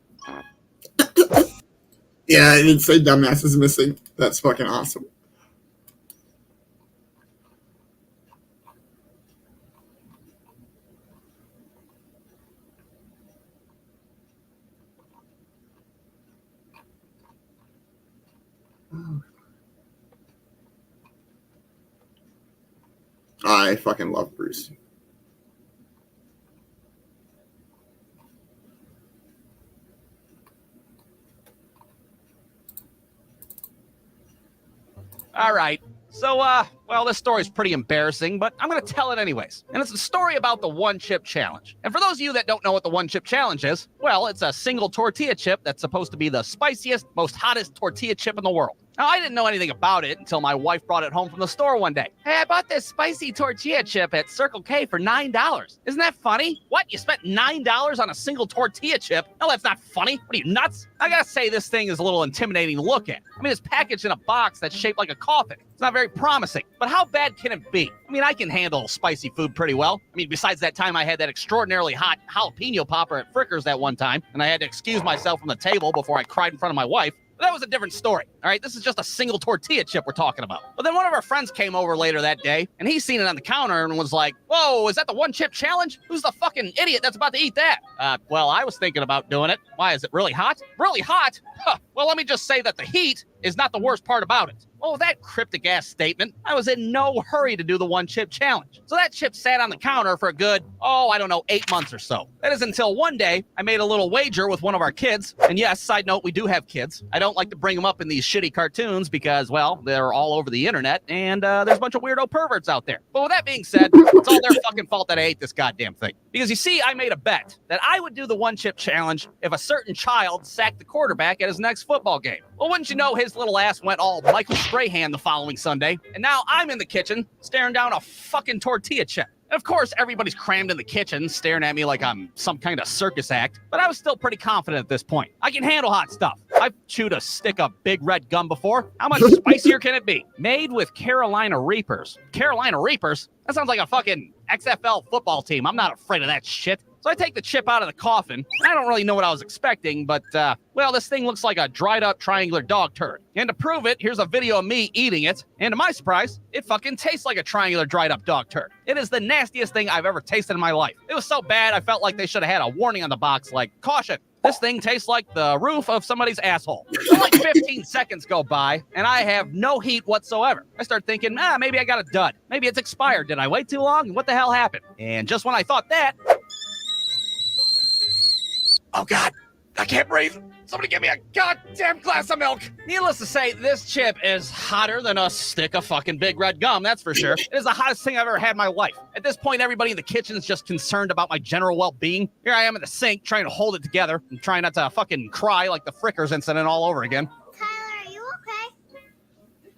Yeah, I didn't say dumbass is missing. That's fucking awesome. I fucking love Bruce. All right. So, well, this story's pretty embarrassing, but I'm going to tell it anyways. And it's a story about the One Chip Challenge. And for those of you that don't know what the One Chip Challenge is, well, it's a single tortilla chip that's supposed to be the spiciest, most hottest tortilla chip in the world. Now, I didn't know anything about it until my wife brought it home from the store one day. Hey, I bought this spicy tortilla chip at Circle K for $9. Isn't that funny? What? You spent $9 on a single tortilla chip? No, that's not funny. What are you, nuts? I gotta say, this thing is a little intimidating to look at. I mean, it's packaged in a box that's shaped like a coffin. It's not very promising. But how bad can it be? I mean, I can handle spicy food pretty well. I mean, besides that time I had that extraordinarily hot jalapeno popper at Frickers that one time, and I had to excuse myself from the table before I cried in front of my wife. But that was a different story, all right? This is just a single tortilla chip we're talking about. But then one of our friends came over later that day, and he seen it on the counter and was like, whoa, is that the One Chip Challenge? Who's the fucking idiot that's about to eat that? Well, I was thinking about doing it. Why, is it really hot? Really hot? Huh. Well, let me just say that the heat is not the worst part about it. Oh, that cryptic-ass statement. I was in no hurry to do the One Chip Challenge. So that chip sat on the counter for a good, 8 months or so. That is until one day, I made a little wager with one of our kids. And yes, side note, we do have kids. I don't like to bring them up in these shitty cartoons because, well, they're all over the internet, and there's a bunch of weirdo perverts out there. But with that being said, it's all their fucking fault that I ate this goddamn thing. Because you see, I made a bet that I would do the One Chip Challenge if a certain child sacked the quarterback at his next football game. Well, wouldn't you know, his little ass went all Michael Strahan the following Sunday, and now I'm in the kitchen staring down a fucking tortilla chip. And of course, everybody's crammed in the kitchen staring at me like I'm some kind of circus act, but I was still pretty confident at this point. I can handle hot stuff. I've chewed a stick of big red gum before. How much spicier can it be? Made with Carolina Reapers. Carolina Reapers? That sounds like a fucking XFL football team. I'm not afraid of that shit. So I take the chip out of the coffin. I don't really know what I was expecting, but, well, this thing looks like a dried-up triangular dog turd. And to prove it, here's a video of me eating it. And to my surprise, it fucking tastes like a triangular dried-up dog turd. It is the nastiest thing I've ever tasted in my life. It was so bad, I felt like they should have had a warning on the box like, caution, this thing tastes like the roof of somebody's asshole. So like 15 seconds go by, and I have no heat whatsoever. I start thinking, maybe I got a dud. Maybe it's expired. Did I wait too long? What the hell happened? And just when I thought that, oh, God. I can't breathe. Somebody give me a goddamn glass of milk. Needless to say, this chip is hotter than a stick of fucking Big Red gum, that's for sure. It is the hottest thing I've ever had in my life. At this point, everybody in the kitchen is just concerned about my general well-being. Here I am in the sink trying to hold it together and trying not to fucking cry like the Frickers incident all over again. Tyler, are you okay?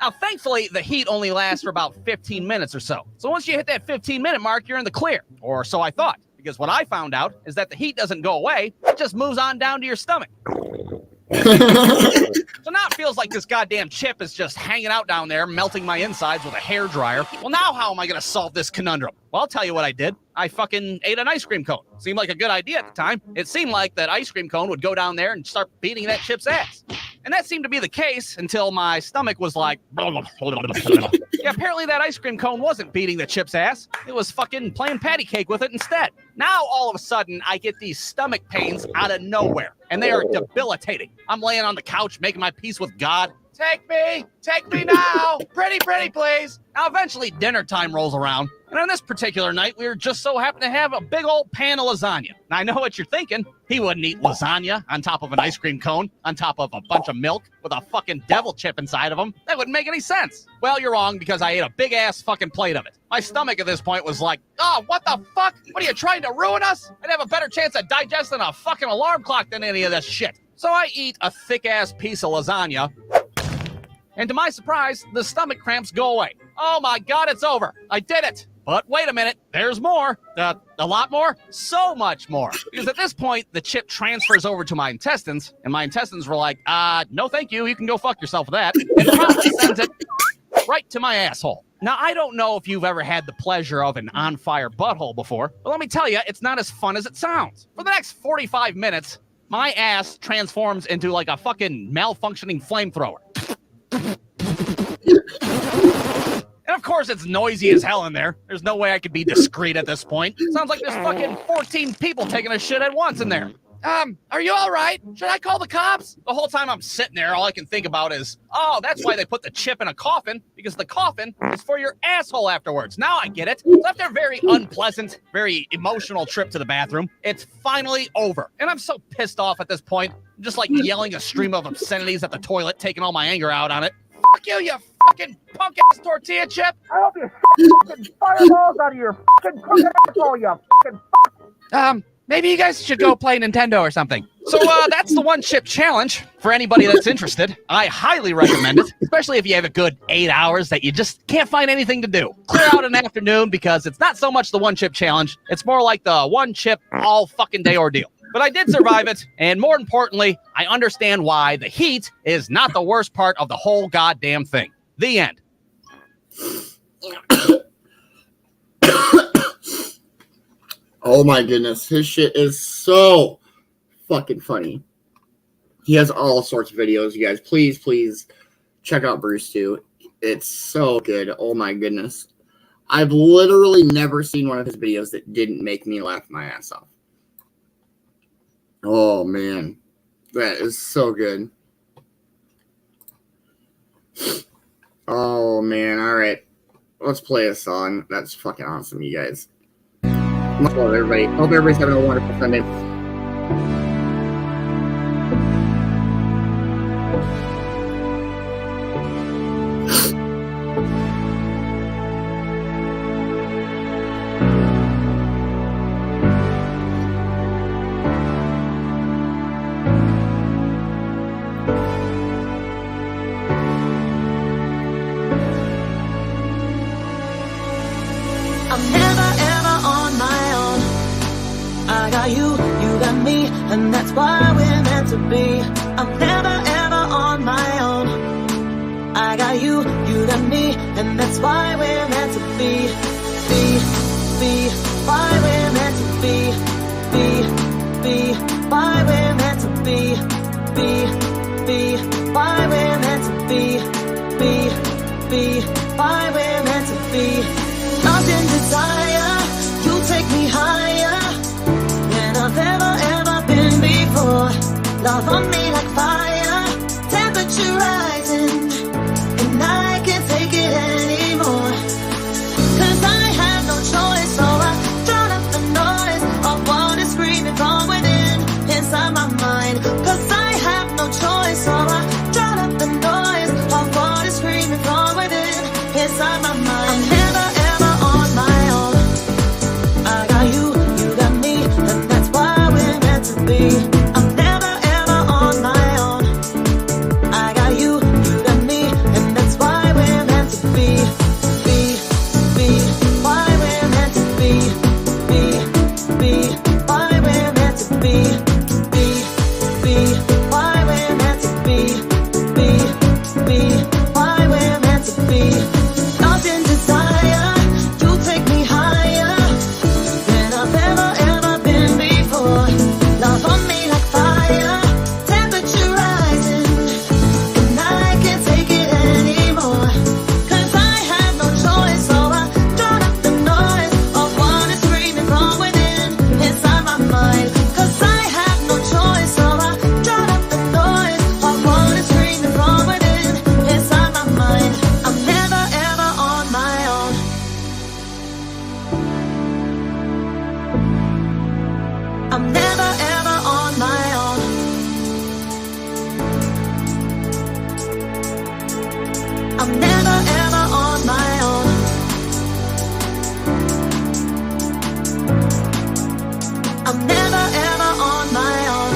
Now, thankfully, the heat only lasts for about 15 minutes or so. So once you hit that 15-minute mark, you're in the clear. Or so I thought. Because what I found out is that the heat doesn't go away. It just moves on down to your stomach. So now it feels like this goddamn chip is just hanging out down there, melting my insides with a hairdryer. Well, now how am I going to solve this conundrum? Well, I'll tell you what I did. I fucking ate an ice cream cone. Seemed like a good idea at the time. It seemed like that ice cream cone would go down there and start beating that chip's ass. And that seemed to be the case until my stomach was like... Yeah, apparently that ice cream cone wasn't beating the chip's ass. It was fucking playing patty cake with it instead. Now, all of a sudden, I get these stomach pains out of nowhere. And they are debilitating. I'm laying on the couch making my peace with God. Take me now. Pretty, please. Now, eventually, dinner time rolls around. And on this particular night, we were just so happened to have a big old pan of lasagna. Now, I know what you're thinking. He wouldn't eat lasagna on top of an ice cream cone, on top of a bunch of milk with a fucking devil chip inside of him. That wouldn't make any sense. Well, you're wrong, because I ate a big-ass fucking plate of it. My stomach at this point was like, oh, what the fuck? What are you trying to ruin us? I'd have a better chance at digesting a fucking alarm clock than any of this shit. So I eat a thick-ass piece of lasagna. And to my surprise, the stomach cramps go away. Oh my God, it's over. I did it. But wait a minute, there's more. A lot more? So much more. Because at this point, the chip transfers over to my intestines, and my intestines were like, no thank you, you can go fuck yourself with that. And promptly sends it right to my asshole. Now, I don't know if you've ever had the pleasure of an on-fire butthole before, but let me tell you, it's not as fun as it sounds. For the next 45 minutes, my ass transforms into like a fucking malfunctioning flamethrower. And of course, it's noisy as hell in there. There's no way I could be discreet at this point. Sounds like there's fucking 14 people taking a shit at once in there. Are you all right? Should I call the cops? The whole time I'm sitting there, all I can think about is, oh, that's why they put the chip in a coffin, because the coffin is for your asshole afterwards. Now I get it. So after a very unpleasant, very emotional trip to the bathroom, it's finally over. And I'm so pissed off at this point. I'm just like yelling a stream of obscenities at the toilet, taking all my anger out on it. Fuck you, you fucking punk-ass tortilla chip. I hope you fucking fireballs out of your fucking crooked asshole, you fucking fuck. Maybe you guys should go play Nintendo or something. So, that's the one chip challenge. For anybody that's interested, I highly recommend it, especially if you have a good 8 hours that you just can't find anything to do. Clear out an afternoon, because it's not so much the one chip challenge. It's more like the one chip all fucking day ordeal. But I did survive it, and more importantly, I understand why the heat is not the worst part of the whole goddamn thing. The end. Oh my goodness, his shit is so fucking funny. He has all sorts of videos, you guys. Please check out Bruce too. It's so good. Oh my goodness. I've literally never seen one of his videos that didn't make me laugh my ass off. Oh man, that is so good. Oh man, all right. Let's play a song. That's fucking awesome, you guys. Much love, everybody. Hope everybody's having a wonderful Sunday. I'm never ever on my own. I got you, you got me, and that's why we're meant to be. I'm never ever on my own. I got you, you got me, and that's why we're meant to be. Be, why we're meant to be. Be, why we're meant to be. Be, why we're meant to be. Be, why we're meant to be. Lost in desire, you take me higher than I've ever been before. Love on me like fire, temperature rising, and I can't take it anymore. 'Cause I have no choice, so I drown out the noise of what is screaming from within, inside my mind. be. I'm never ever on my own. I got you, you got me, and that's why we're meant to be. Why we're meant to be. Why we're meant to be. Why we're meant to be. Why we're meant to be. Lost in desire, you take me higher than I've ever been before. Love on me like fire, temperature rising, and I can't take it anymore. 'Cause I had no choice, so I drowned out the noise of what is screaming from within, inside my mind. 'Cause I had no choice, so I drowned out the noise of what is screaming from within, inside my mind. I'm never ever on my own. I'm never ever on my own. I'm never ever on my own. I'm never ever on my own.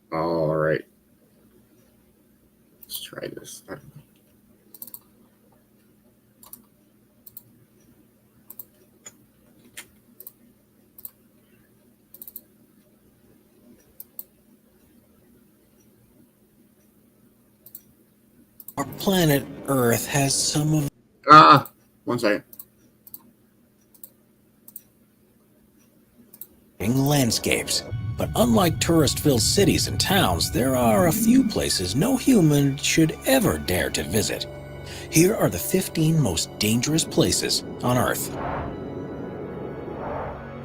All right. Let's try this. Our planet Earth has some of 1 second. landscapes. But unlike tourist-filled cities and towns, there are a few places no human should ever dare to visit. Here are the 15 most dangerous places on Earth.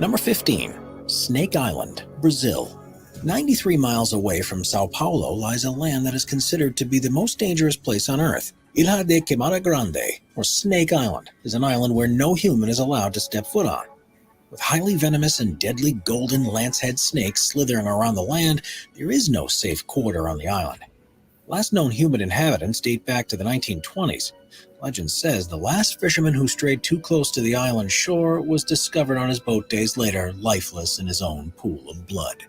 Number 15, Snake Island, Brazil. 93 miles away from Sao Paulo lies a land that is considered to be the most dangerous place on Earth. Ilha de Queimada Grande, or Snake Island, is an island where no human is allowed to step foot on. With highly venomous and deadly golden lancehead snakes slithering around the land, there is no safe quarter on the island. Last known human inhabitants date back to the 1920s. Legend says the last fisherman who strayed too close to the island shore was discovered on his boat days later, lifeless in his own pool of blood.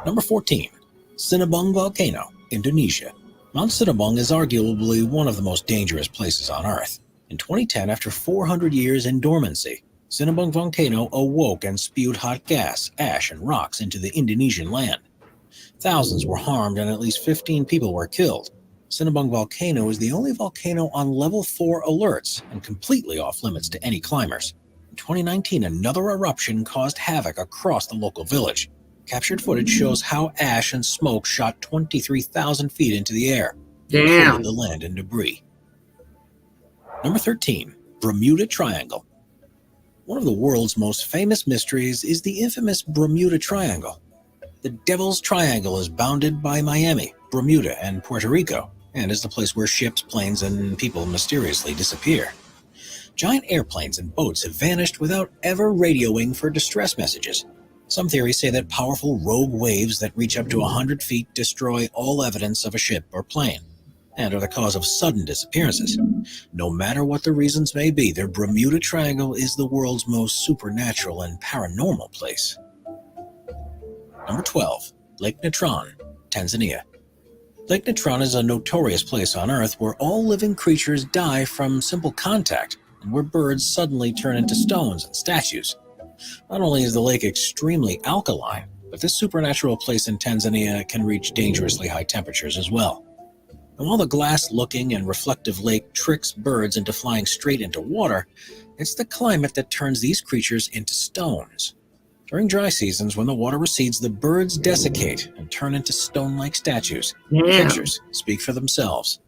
Number 14, Sinabung Volcano, Indonesia. Mount Sinabung is arguably one of the most dangerous places on Earth. In 2010, after 400 years in dormancy, Sinabung Volcano awoke and spewed hot gas, ash, and rocks into the Indonesian land. Thousands were harmed and at least 15 people were killed. Sinabung Volcano is the only volcano on level 4 alerts and completely off limits to any climbers. In 2019, another eruption caused havoc across the local village. Captured footage shows how ash and smoke shot 23,000 feet into the air and coated the land in debris. Number 13, Bermuda Triangle. One of the world's most famous mysteries is the infamous Bermuda Triangle. The Devil's Triangle is bounded by Miami, Bermuda, and Puerto Rico, and is the place where ships, planes, and people mysteriously disappear. Giant airplanes and boats have vanished without ever radioing for distress messages. Some theories say that powerful rogue waves that reach up to 100 feet destroy all evidence of a ship or plane, and are the cause of sudden disappearances. No matter what the reasons may be, the Bermuda Triangle is the world's most supernatural and paranormal place. Number 12, Lake Natron, Tanzania. Lake Natron is a notorious place on Earth where all living creatures die from simple contact, and where birds suddenly turn into stones and statues. Not only is the lake extremely alkaline, but this supernatural place in Tanzania can reach dangerously high temperatures as well. And while the glass-looking and reflective lake tricks birds into flying straight into water, it's the climate that turns these creatures into stones. During dry seasons, when the water recedes, the birds desiccate and turn into stone-like statues. Damn. Pictures speak for themselves.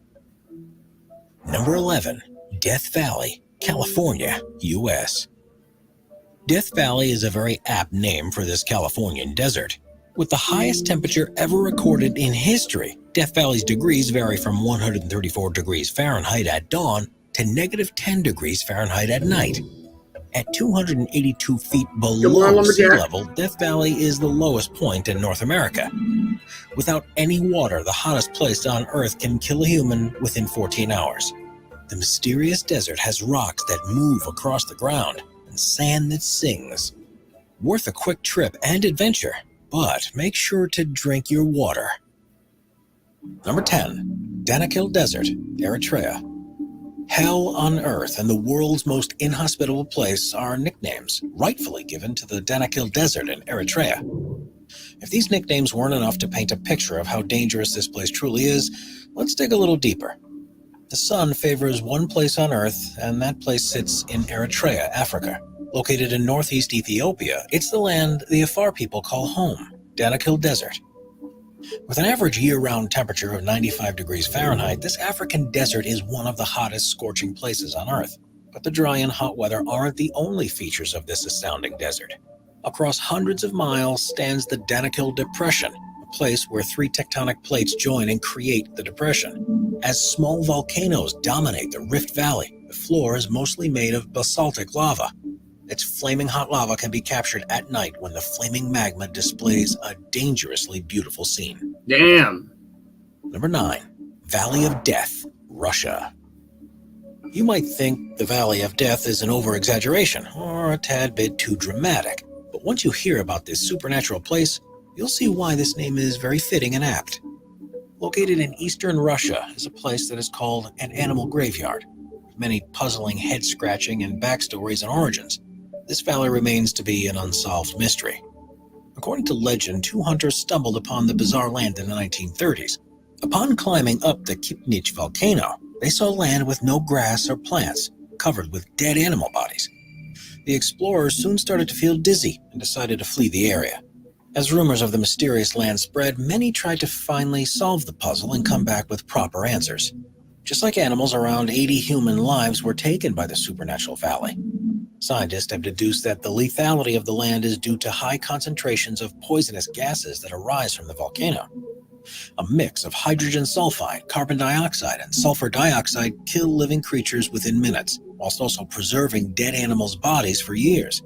Number 11, Death Valley, California, U.S. Death Valley is a very apt name for this Californian desert. With the highest temperature ever recorded in history, Death Valley's degrees vary from 134 degrees Fahrenheit at dawn to negative 10 degrees Fahrenheit at night. At 282 feet below sea level, Death Valley is the lowest point in North America. Without any water, the hottest place on Earth can kill a human within 14 hours. The mysterious desert has rocks that move across the ground and sand that sings. Worth a quick trip and adventure, but make sure to drink your water. Number 10, Danakil Desert, Eritrea. Hell on Earth and the world's most inhospitable place are nicknames rightfully given to the Danakil Desert in Eritrea. If these nicknames weren't enough to paint a picture of how dangerous this place truly is, let's dig a little deeper. The sun favors one place on Earth, and that place sits in Eritrea, Africa. Located in northeast Ethiopia, it's the land the Afar people call home, Danakil Desert. With an average year-round temperature of 95 degrees Fahrenheit, this African desert is one of the hottest scorching places on Earth. But the dry and hot weather aren't the only features of this astounding desert. Across hundreds of miles stands the Danakil Depression, a place where 3 tectonic plates join and create the depression. As small volcanoes dominate the Rift Valley, the floor is mostly made of basaltic lava. Its flaming hot lava can be captured at night when the flaming magma displays a dangerously beautiful scene. Damn. Number 9, Valley of Death, Russia. You might think the Valley of Death is an over-exaggeration or a tad bit too dramatic, but once you hear about this supernatural place, you'll see why this name is very fitting and apt. Located in eastern Russia is a place that is called an animal graveyard, with many puzzling head-scratching and backstories and origins. This valley remains to be an unsolved mystery. According to legend, 2 hunters stumbled upon the bizarre land in the 1930s. Upon climbing up the Kipnich volcano, they saw land with no grass or plants, covered with dead animal bodies. The explorers soon started to feel dizzy and decided to flee the area. As rumors of the mysterious land spread, many tried to finally solve the puzzle and come back with proper answers. Just like animals, around 80 human lives were taken by the supernatural valley. Scientists have deduced that the lethality of the land is due to high concentrations of poisonous gases that arise from the volcano. A mix of hydrogen sulfide, carbon dioxide, and sulfur dioxide kill living creatures within minutes, whilst also preserving dead animals' bodies for years.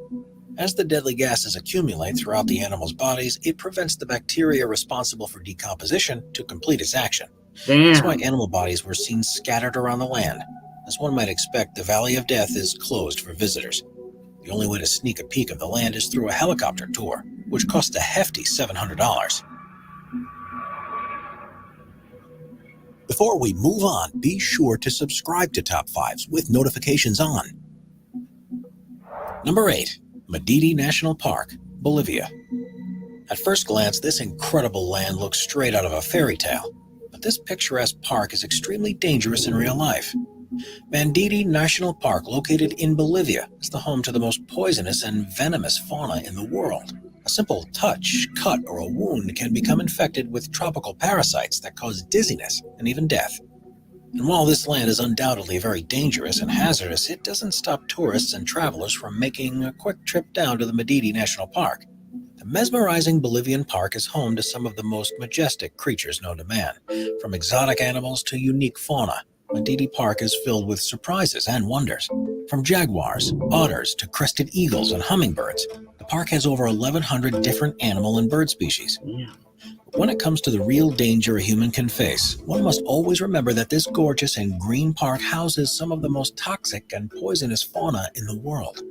As the deadly gases accumulate throughout the animals' bodies, it prevents the bacteria responsible for decomposition to complete its action. Damn. That's why animal bodies were seen scattered around the land. As one might expect, the Valley of Death is closed for visitors. The only way to sneak a peek of the land is through a helicopter tour, which costs a hefty $700. Before we move on, be sure to subscribe to Top 5s with notifications on. Number 8, Madidi National Park, Bolivia. At first glance, this incredible land looks straight out of a fairy tale, but this picturesque park is extremely dangerous in real life. Madidi National Park, located in Bolivia, is the home to the most poisonous and venomous fauna in the world. A simple touch, cut, or a wound can become infected with tropical parasites that cause dizziness and even death. And while this land is undoubtedly very dangerous and hazardous, it doesn't stop tourists and travelers from making a quick trip down to the Madidi National Park. The mesmerizing Bolivian park is home to some of the most majestic creatures known to man, from exotic animals to unique fauna. Madidi Park is filled with surprises and wonders. From jaguars, otters, to crested eagles and hummingbirds, the park has over 1,100 different animal and bird species. When it comes to the real danger a human can face, one must always remember that this gorgeous and green park houses some of the most toxic and poisonous fauna in the world.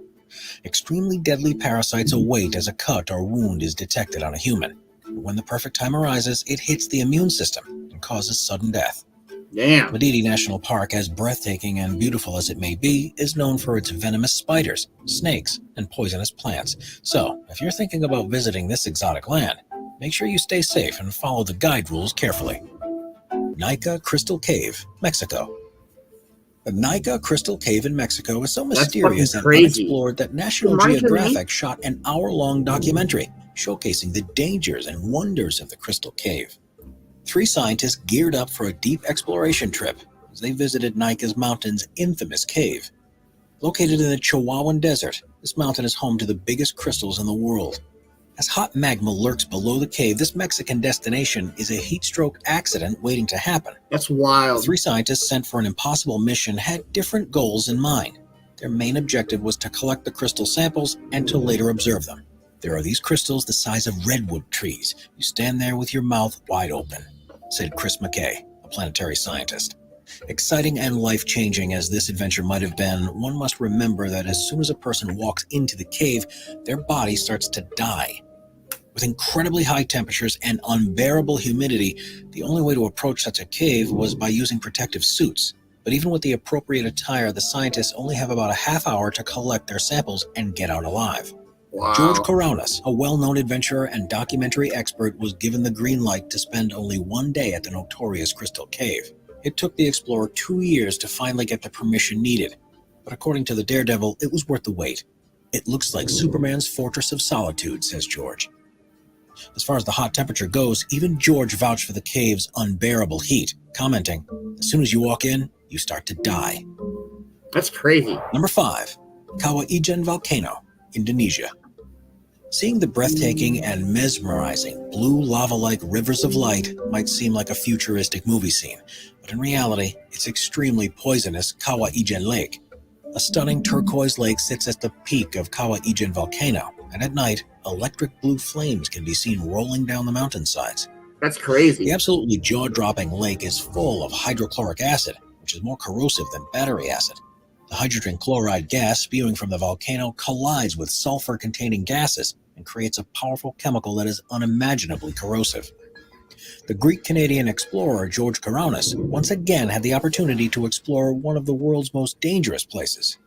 Extremely deadly parasites await as a cut or wound is detected on a human. When the perfect time arises, it hits the immune system and causes sudden death. Damn. Madidi National Park, as breathtaking and beautiful as it may be, is known for its venomous spiders, snakes, and poisonous plants. So, if you're thinking about visiting this exotic land, make sure you stay safe and follow the guide rules carefully. Nika Crystal Cave, Mexico. The Nika Crystal Cave in Mexico is so That's mysterious fucking and crazy. unexplored that National Remind me. Geographic shot an hour-long documentary showcasing the dangers and wonders of the Crystal Cave. 3 scientists geared up for a deep exploration trip as they visited Nika's mountain's infamous cave. Located in the Chihuahuan Desert, this mountain is home to the biggest crystals in the world. As hot magma lurks below the cave, this Mexican destination is a heat stroke accident waiting to happen. That's The wild. 3 scientists sent for an impossible mission had different goals in mind. Their main objective was to collect the crystal samples and to later observe them. There are these crystals the size of redwood trees. You stand there with your mouth wide open, said Chris McKay, a planetary scientist. Exciting and life-changing as this adventure might have been, one must remember that as soon as a person walks into the cave, their body starts to die. With incredibly high temperatures and unbearable humidity, the only way to approach such a cave was by using protective suits. But even with the appropriate attire, the scientists only have about a half hour to collect their samples and get out alive. Wow. George Coronas, a well-known adventurer and documentary expert, was given the green light to spend only 1 day at the notorious Crystal Cave. It took the explorer 2 years to finally get the permission needed, but according to the Daredevil, it was worth the wait. It looks like Superman's Fortress of Solitude, says George. As far as the hot temperature goes, even George vouched for the cave's unbearable heat, commenting, "As soon as you walk in, you start to die." That's crazy. Number 5, Kawah Ijen Volcano, Indonesia. Seeing the breathtaking and mesmerizing blue lava-like rivers of light might seem like a futuristic movie scene, but in reality, it's extremely poisonous Kawah Ijen Lake. A stunning turquoise lake sits at the peak of Kawah Ijen Volcano, and at night, electric blue flames can be seen rolling down the mountainsides. That's crazy. The absolutely jaw-dropping lake is full of hydrochloric acid, which is more corrosive than battery acid. The hydrogen chloride gas spewing from the volcano collides with sulfur-containing gases and creates a powerful chemical that is unimaginably corrosive. The Greek-Canadian explorer George Coronas once again had the opportunity to explore one of the world's most dangerous places.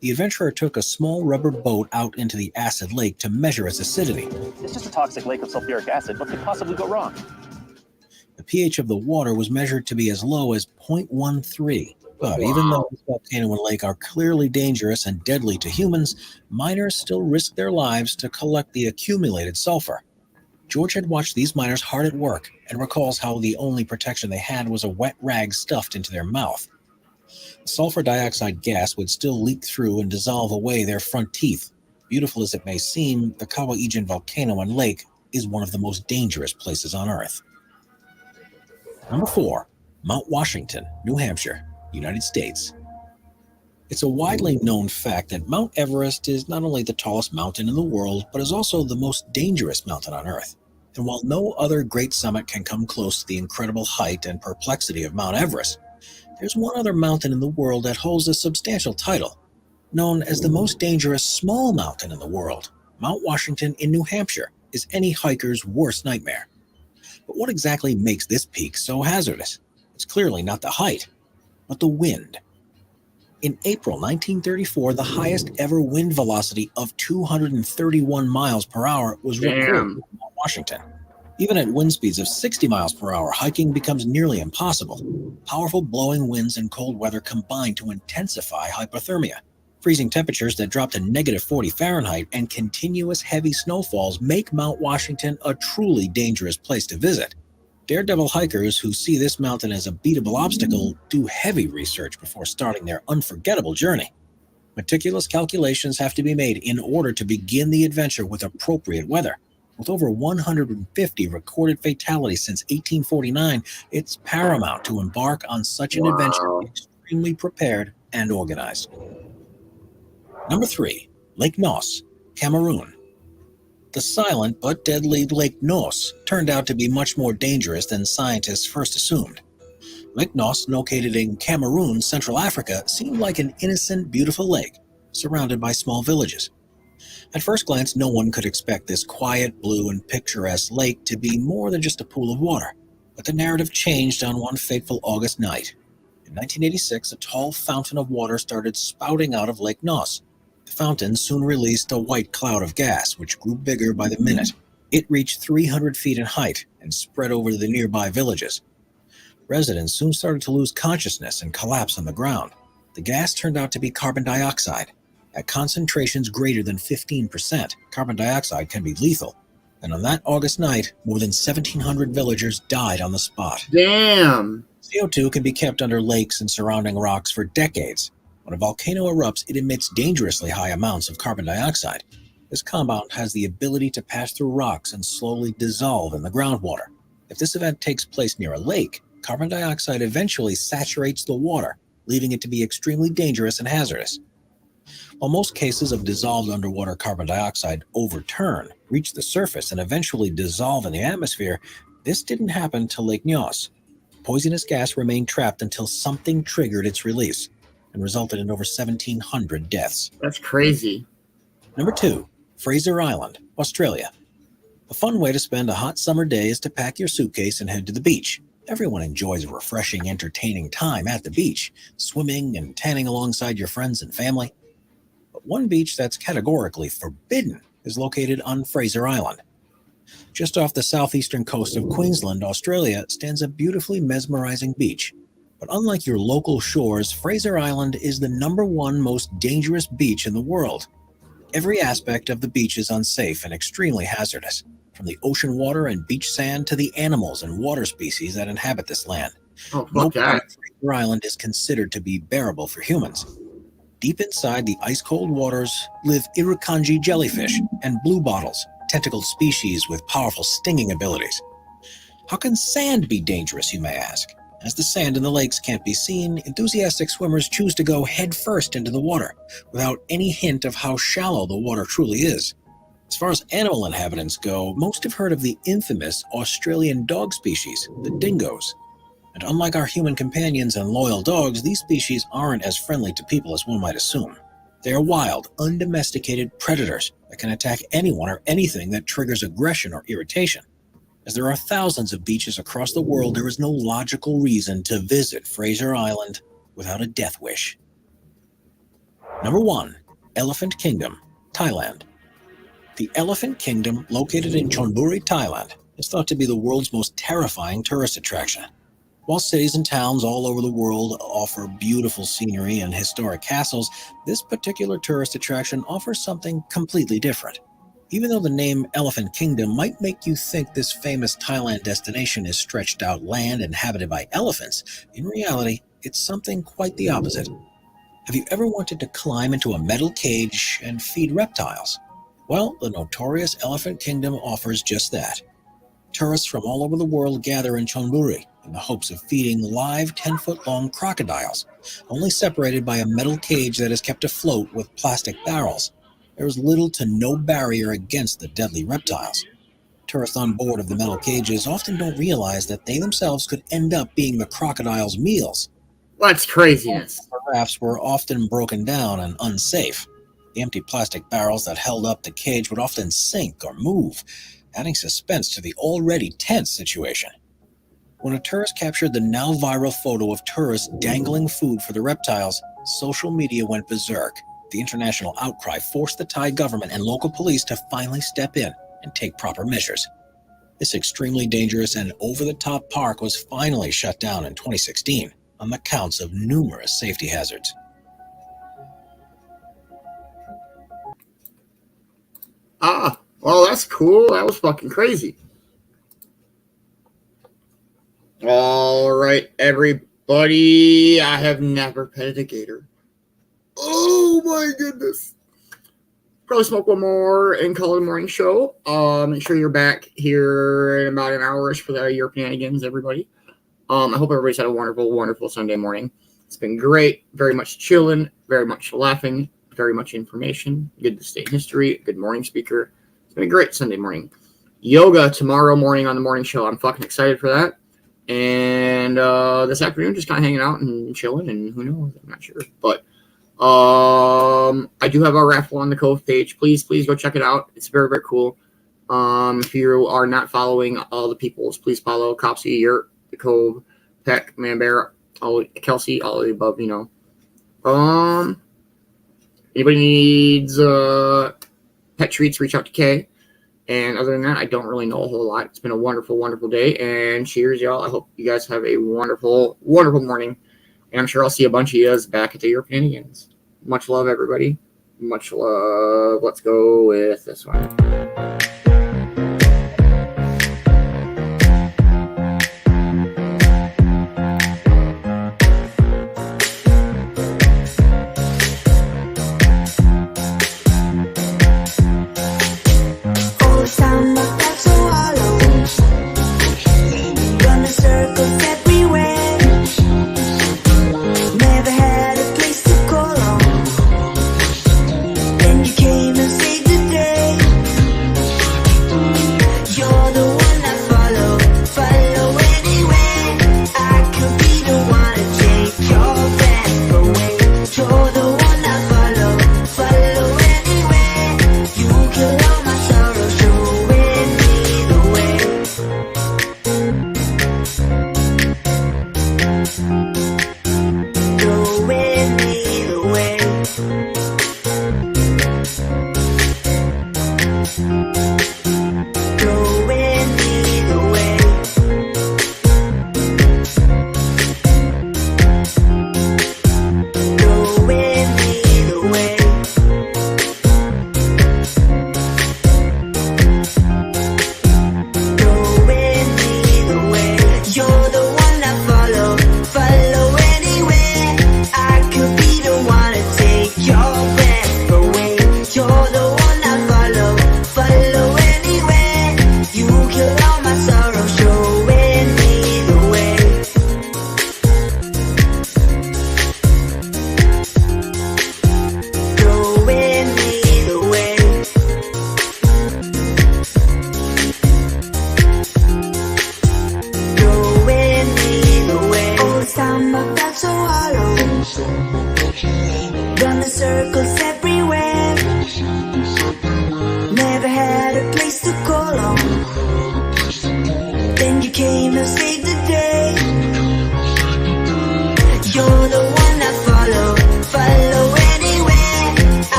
The adventurer took a small rubber boat out into the acid lake to measure its acidity. It's just a toxic lake of sulfuric acid. What could possibly go wrong? The pH of the water was measured to be as low as 0.13. But even though this volcano and lake are clearly dangerous and deadly to humans, miners still risk their lives to collect the accumulated sulfur. George had watched these miners hard at work and recalls how the only protection they had was a wet rag stuffed into their mouth. The sulfur dioxide gas would still leak through and dissolve away their front teeth. Beautiful as it may seem, the Kawah Ijen volcano and lake is one of the most dangerous places on Earth. Number 4, Mount Washington, New Hampshire, United States. It's a widely known fact that Mount Everest is not only the tallest mountain in the world, but is also the most dangerous mountain on Earth. And while no other great summit can come close to the incredible height and perplexity of Mount Everest, there's one other mountain in the world that holds a substantial title, known as the most dangerous small mountain in the world. Mount Washington in New Hampshire is any hiker's worst nightmare. But what exactly makes this peak so hazardous? It's clearly not the height, but the wind. In April 1934, the highest ever wind velocity of 231 miles per hour was recorded in Mount Washington. Even at wind speeds of 60 miles per hour, hiking becomes nearly impossible. Powerful blowing winds and cold weather combine to intensify hypothermia. Freezing temperatures that drop to -40 Fahrenheit and continuous heavy snowfalls make Mount Washington a truly dangerous place to visit. Daredevil hikers who see this mountain as a beatable obstacle do heavy research before starting their unforgettable journey. Meticulous calculations have to be made in order to begin the adventure with appropriate weather. With over 150 recorded fatalities since 1849, it's paramount to embark on such an adventure extremely prepared and organized. Number 3, Lake Nos, Cameroon. The silent but deadly Lake Nos turned out to be much more dangerous than scientists first assumed. Lake Nos, located in Cameroon, Central Africa, seemed like an innocent, beautiful lake, surrounded by small villages. At first glance, no one could expect this quiet, blue, and picturesque lake to be more than just a pool of water. But the narrative changed on one fateful August night. In 1986, a tall fountain of water started spouting out of Lake Nos. The fountain soon released a white cloud of gas, which grew bigger by the minute. It reached 300 feet in height and spread over the nearby villages. Residents soon started to lose consciousness and collapse on the ground. The gas turned out to be carbon dioxide. At concentrations greater than 15%, carbon dioxide can be lethal. And on that August night, more than 1,700 villagers died on the spot. Damn. CO2 can be kept under lakes and surrounding rocks for decades. When a volcano erupts, it emits dangerously high amounts of carbon dioxide. This compound has the ability to pass through rocks and slowly dissolve in the groundwater. If this event takes place near a lake, carbon dioxide eventually saturates the water, leaving it to be extremely dangerous and hazardous. While most cases of dissolved underwater carbon dioxide overturn, reach the surface, and eventually dissolve in the atmosphere, this didn't happen to Lake Nyos. Poisonous gas remained trapped until something triggered its release and resulted in over 1,700 deaths. That's crazy. Number 2, Fraser Island, Australia. A fun way to spend a hot summer day is to pack your suitcase and head to the beach. Everyone enjoys a refreshing, entertaining time at the beach, swimming and tanning alongside your friends and family. But one beach that's categorically forbidden is located on Fraser Island. Just off the southeastern coast of Queensland, Australia, stands a beautifully mesmerizing beach. But unlike your local shores, Fraser Island is the #1 most dangerous beach in the world. Every aspect of the beach is unsafe and extremely hazardous, from the ocean water and beach sand to the animals and water species that inhabit this land. Oh, No fuck part that. of Fraser Island is considered to be bearable for humans. Deep inside the ice-cold waters live irukandji jellyfish and bluebottles, tentacled species with powerful stinging abilities. How can sand be dangerous, you may ask? As the sand in the lakes can't be seen, enthusiastic swimmers choose to go headfirst into the water, without any hint of how shallow the water truly is. As far as animal inhabitants go, most have heard of the infamous Australian dog species, the dingoes. And unlike our human companions and loyal dogs, these species aren't as friendly to people as one might assume. They are wild, undomesticated predators that can attack anyone or anything that triggers aggression or irritation. As there are thousands of beaches across the world, there is no logical reason to visit Fraser Island without a death wish. Number 1, Elephant Kingdom, Thailand. The Elephant Kingdom, located in Chonburi, Thailand, is thought to be the world's most terrifying tourist attraction. While cities and towns all over the world offer beautiful scenery and historic castles, this particular tourist attraction offers something completely different. Even though the name Elephant Kingdom might make you think this famous Thailand destination is stretched out land inhabited by elephants, in reality, it's something quite the opposite. Have you ever wanted to climb into a metal cage and feed reptiles? Well, the notorious Elephant Kingdom offers just that. Tourists from all over the world gather in Chonburi in the hopes of feeding live 10-foot-long crocodiles, only separated by a metal cage that is kept afloat with plastic barrels. There is little to no barrier against the deadly reptiles. Tourists on board of the metal cages often don't realize that they themselves could end up being the crocodile's meals. That's craziness. The rafts were often broken down and unsafe. The empty plastic barrels that held up the cage would often sink or move, adding suspense to the already tense situation. When a tourist captured the now viral photo of tourists dangling food for the reptiles, social media went berserk. The international outcry forced the Thai government and local police to finally step in and take proper measures. This extremely dangerous and over-the-top park was finally shut down in 2016 on the counts of numerous safety hazards. Ah, well, that's cool. That was fucking crazy. All right, everybody. I have never petted a gator. Oh my goodness. Probably smoke one more and call it a morning show. Make sure you're back here in about an hour-ish for the Europeanigans, everybody. I hope everybody's had a wonderful, wonderful Sunday morning. It's been great. Very much chilling, very much laughing, very much information. Good to stay in history. Good morning speaker. It's been a great Sunday morning. Yoga tomorrow morning on the morning show. I'm fucking excited for that. And this afternoon, just kind of hanging out and chilling, and who knows? I'm not sure. But I do have our raffle on the Cove page. Please go check it out. It's very, very cool. If you are not following all the peoples, please follow Copsy, Yurt, the Cove, Peck, Manbear, Kelsey, all of the above, you know. Anybody needs pet treats, reach out to Kay. And other than that, I don't really know a whole lot. It's been a wonderful, wonderful day. And cheers, y'all. I hope you guys have a wonderful, wonderful morning. And I'm sure I'll see a bunch of you back at the European Indians. Much love, everybody. Much love. Let's go with this one.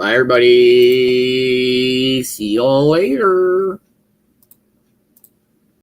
Bye, everybody. See y'all later.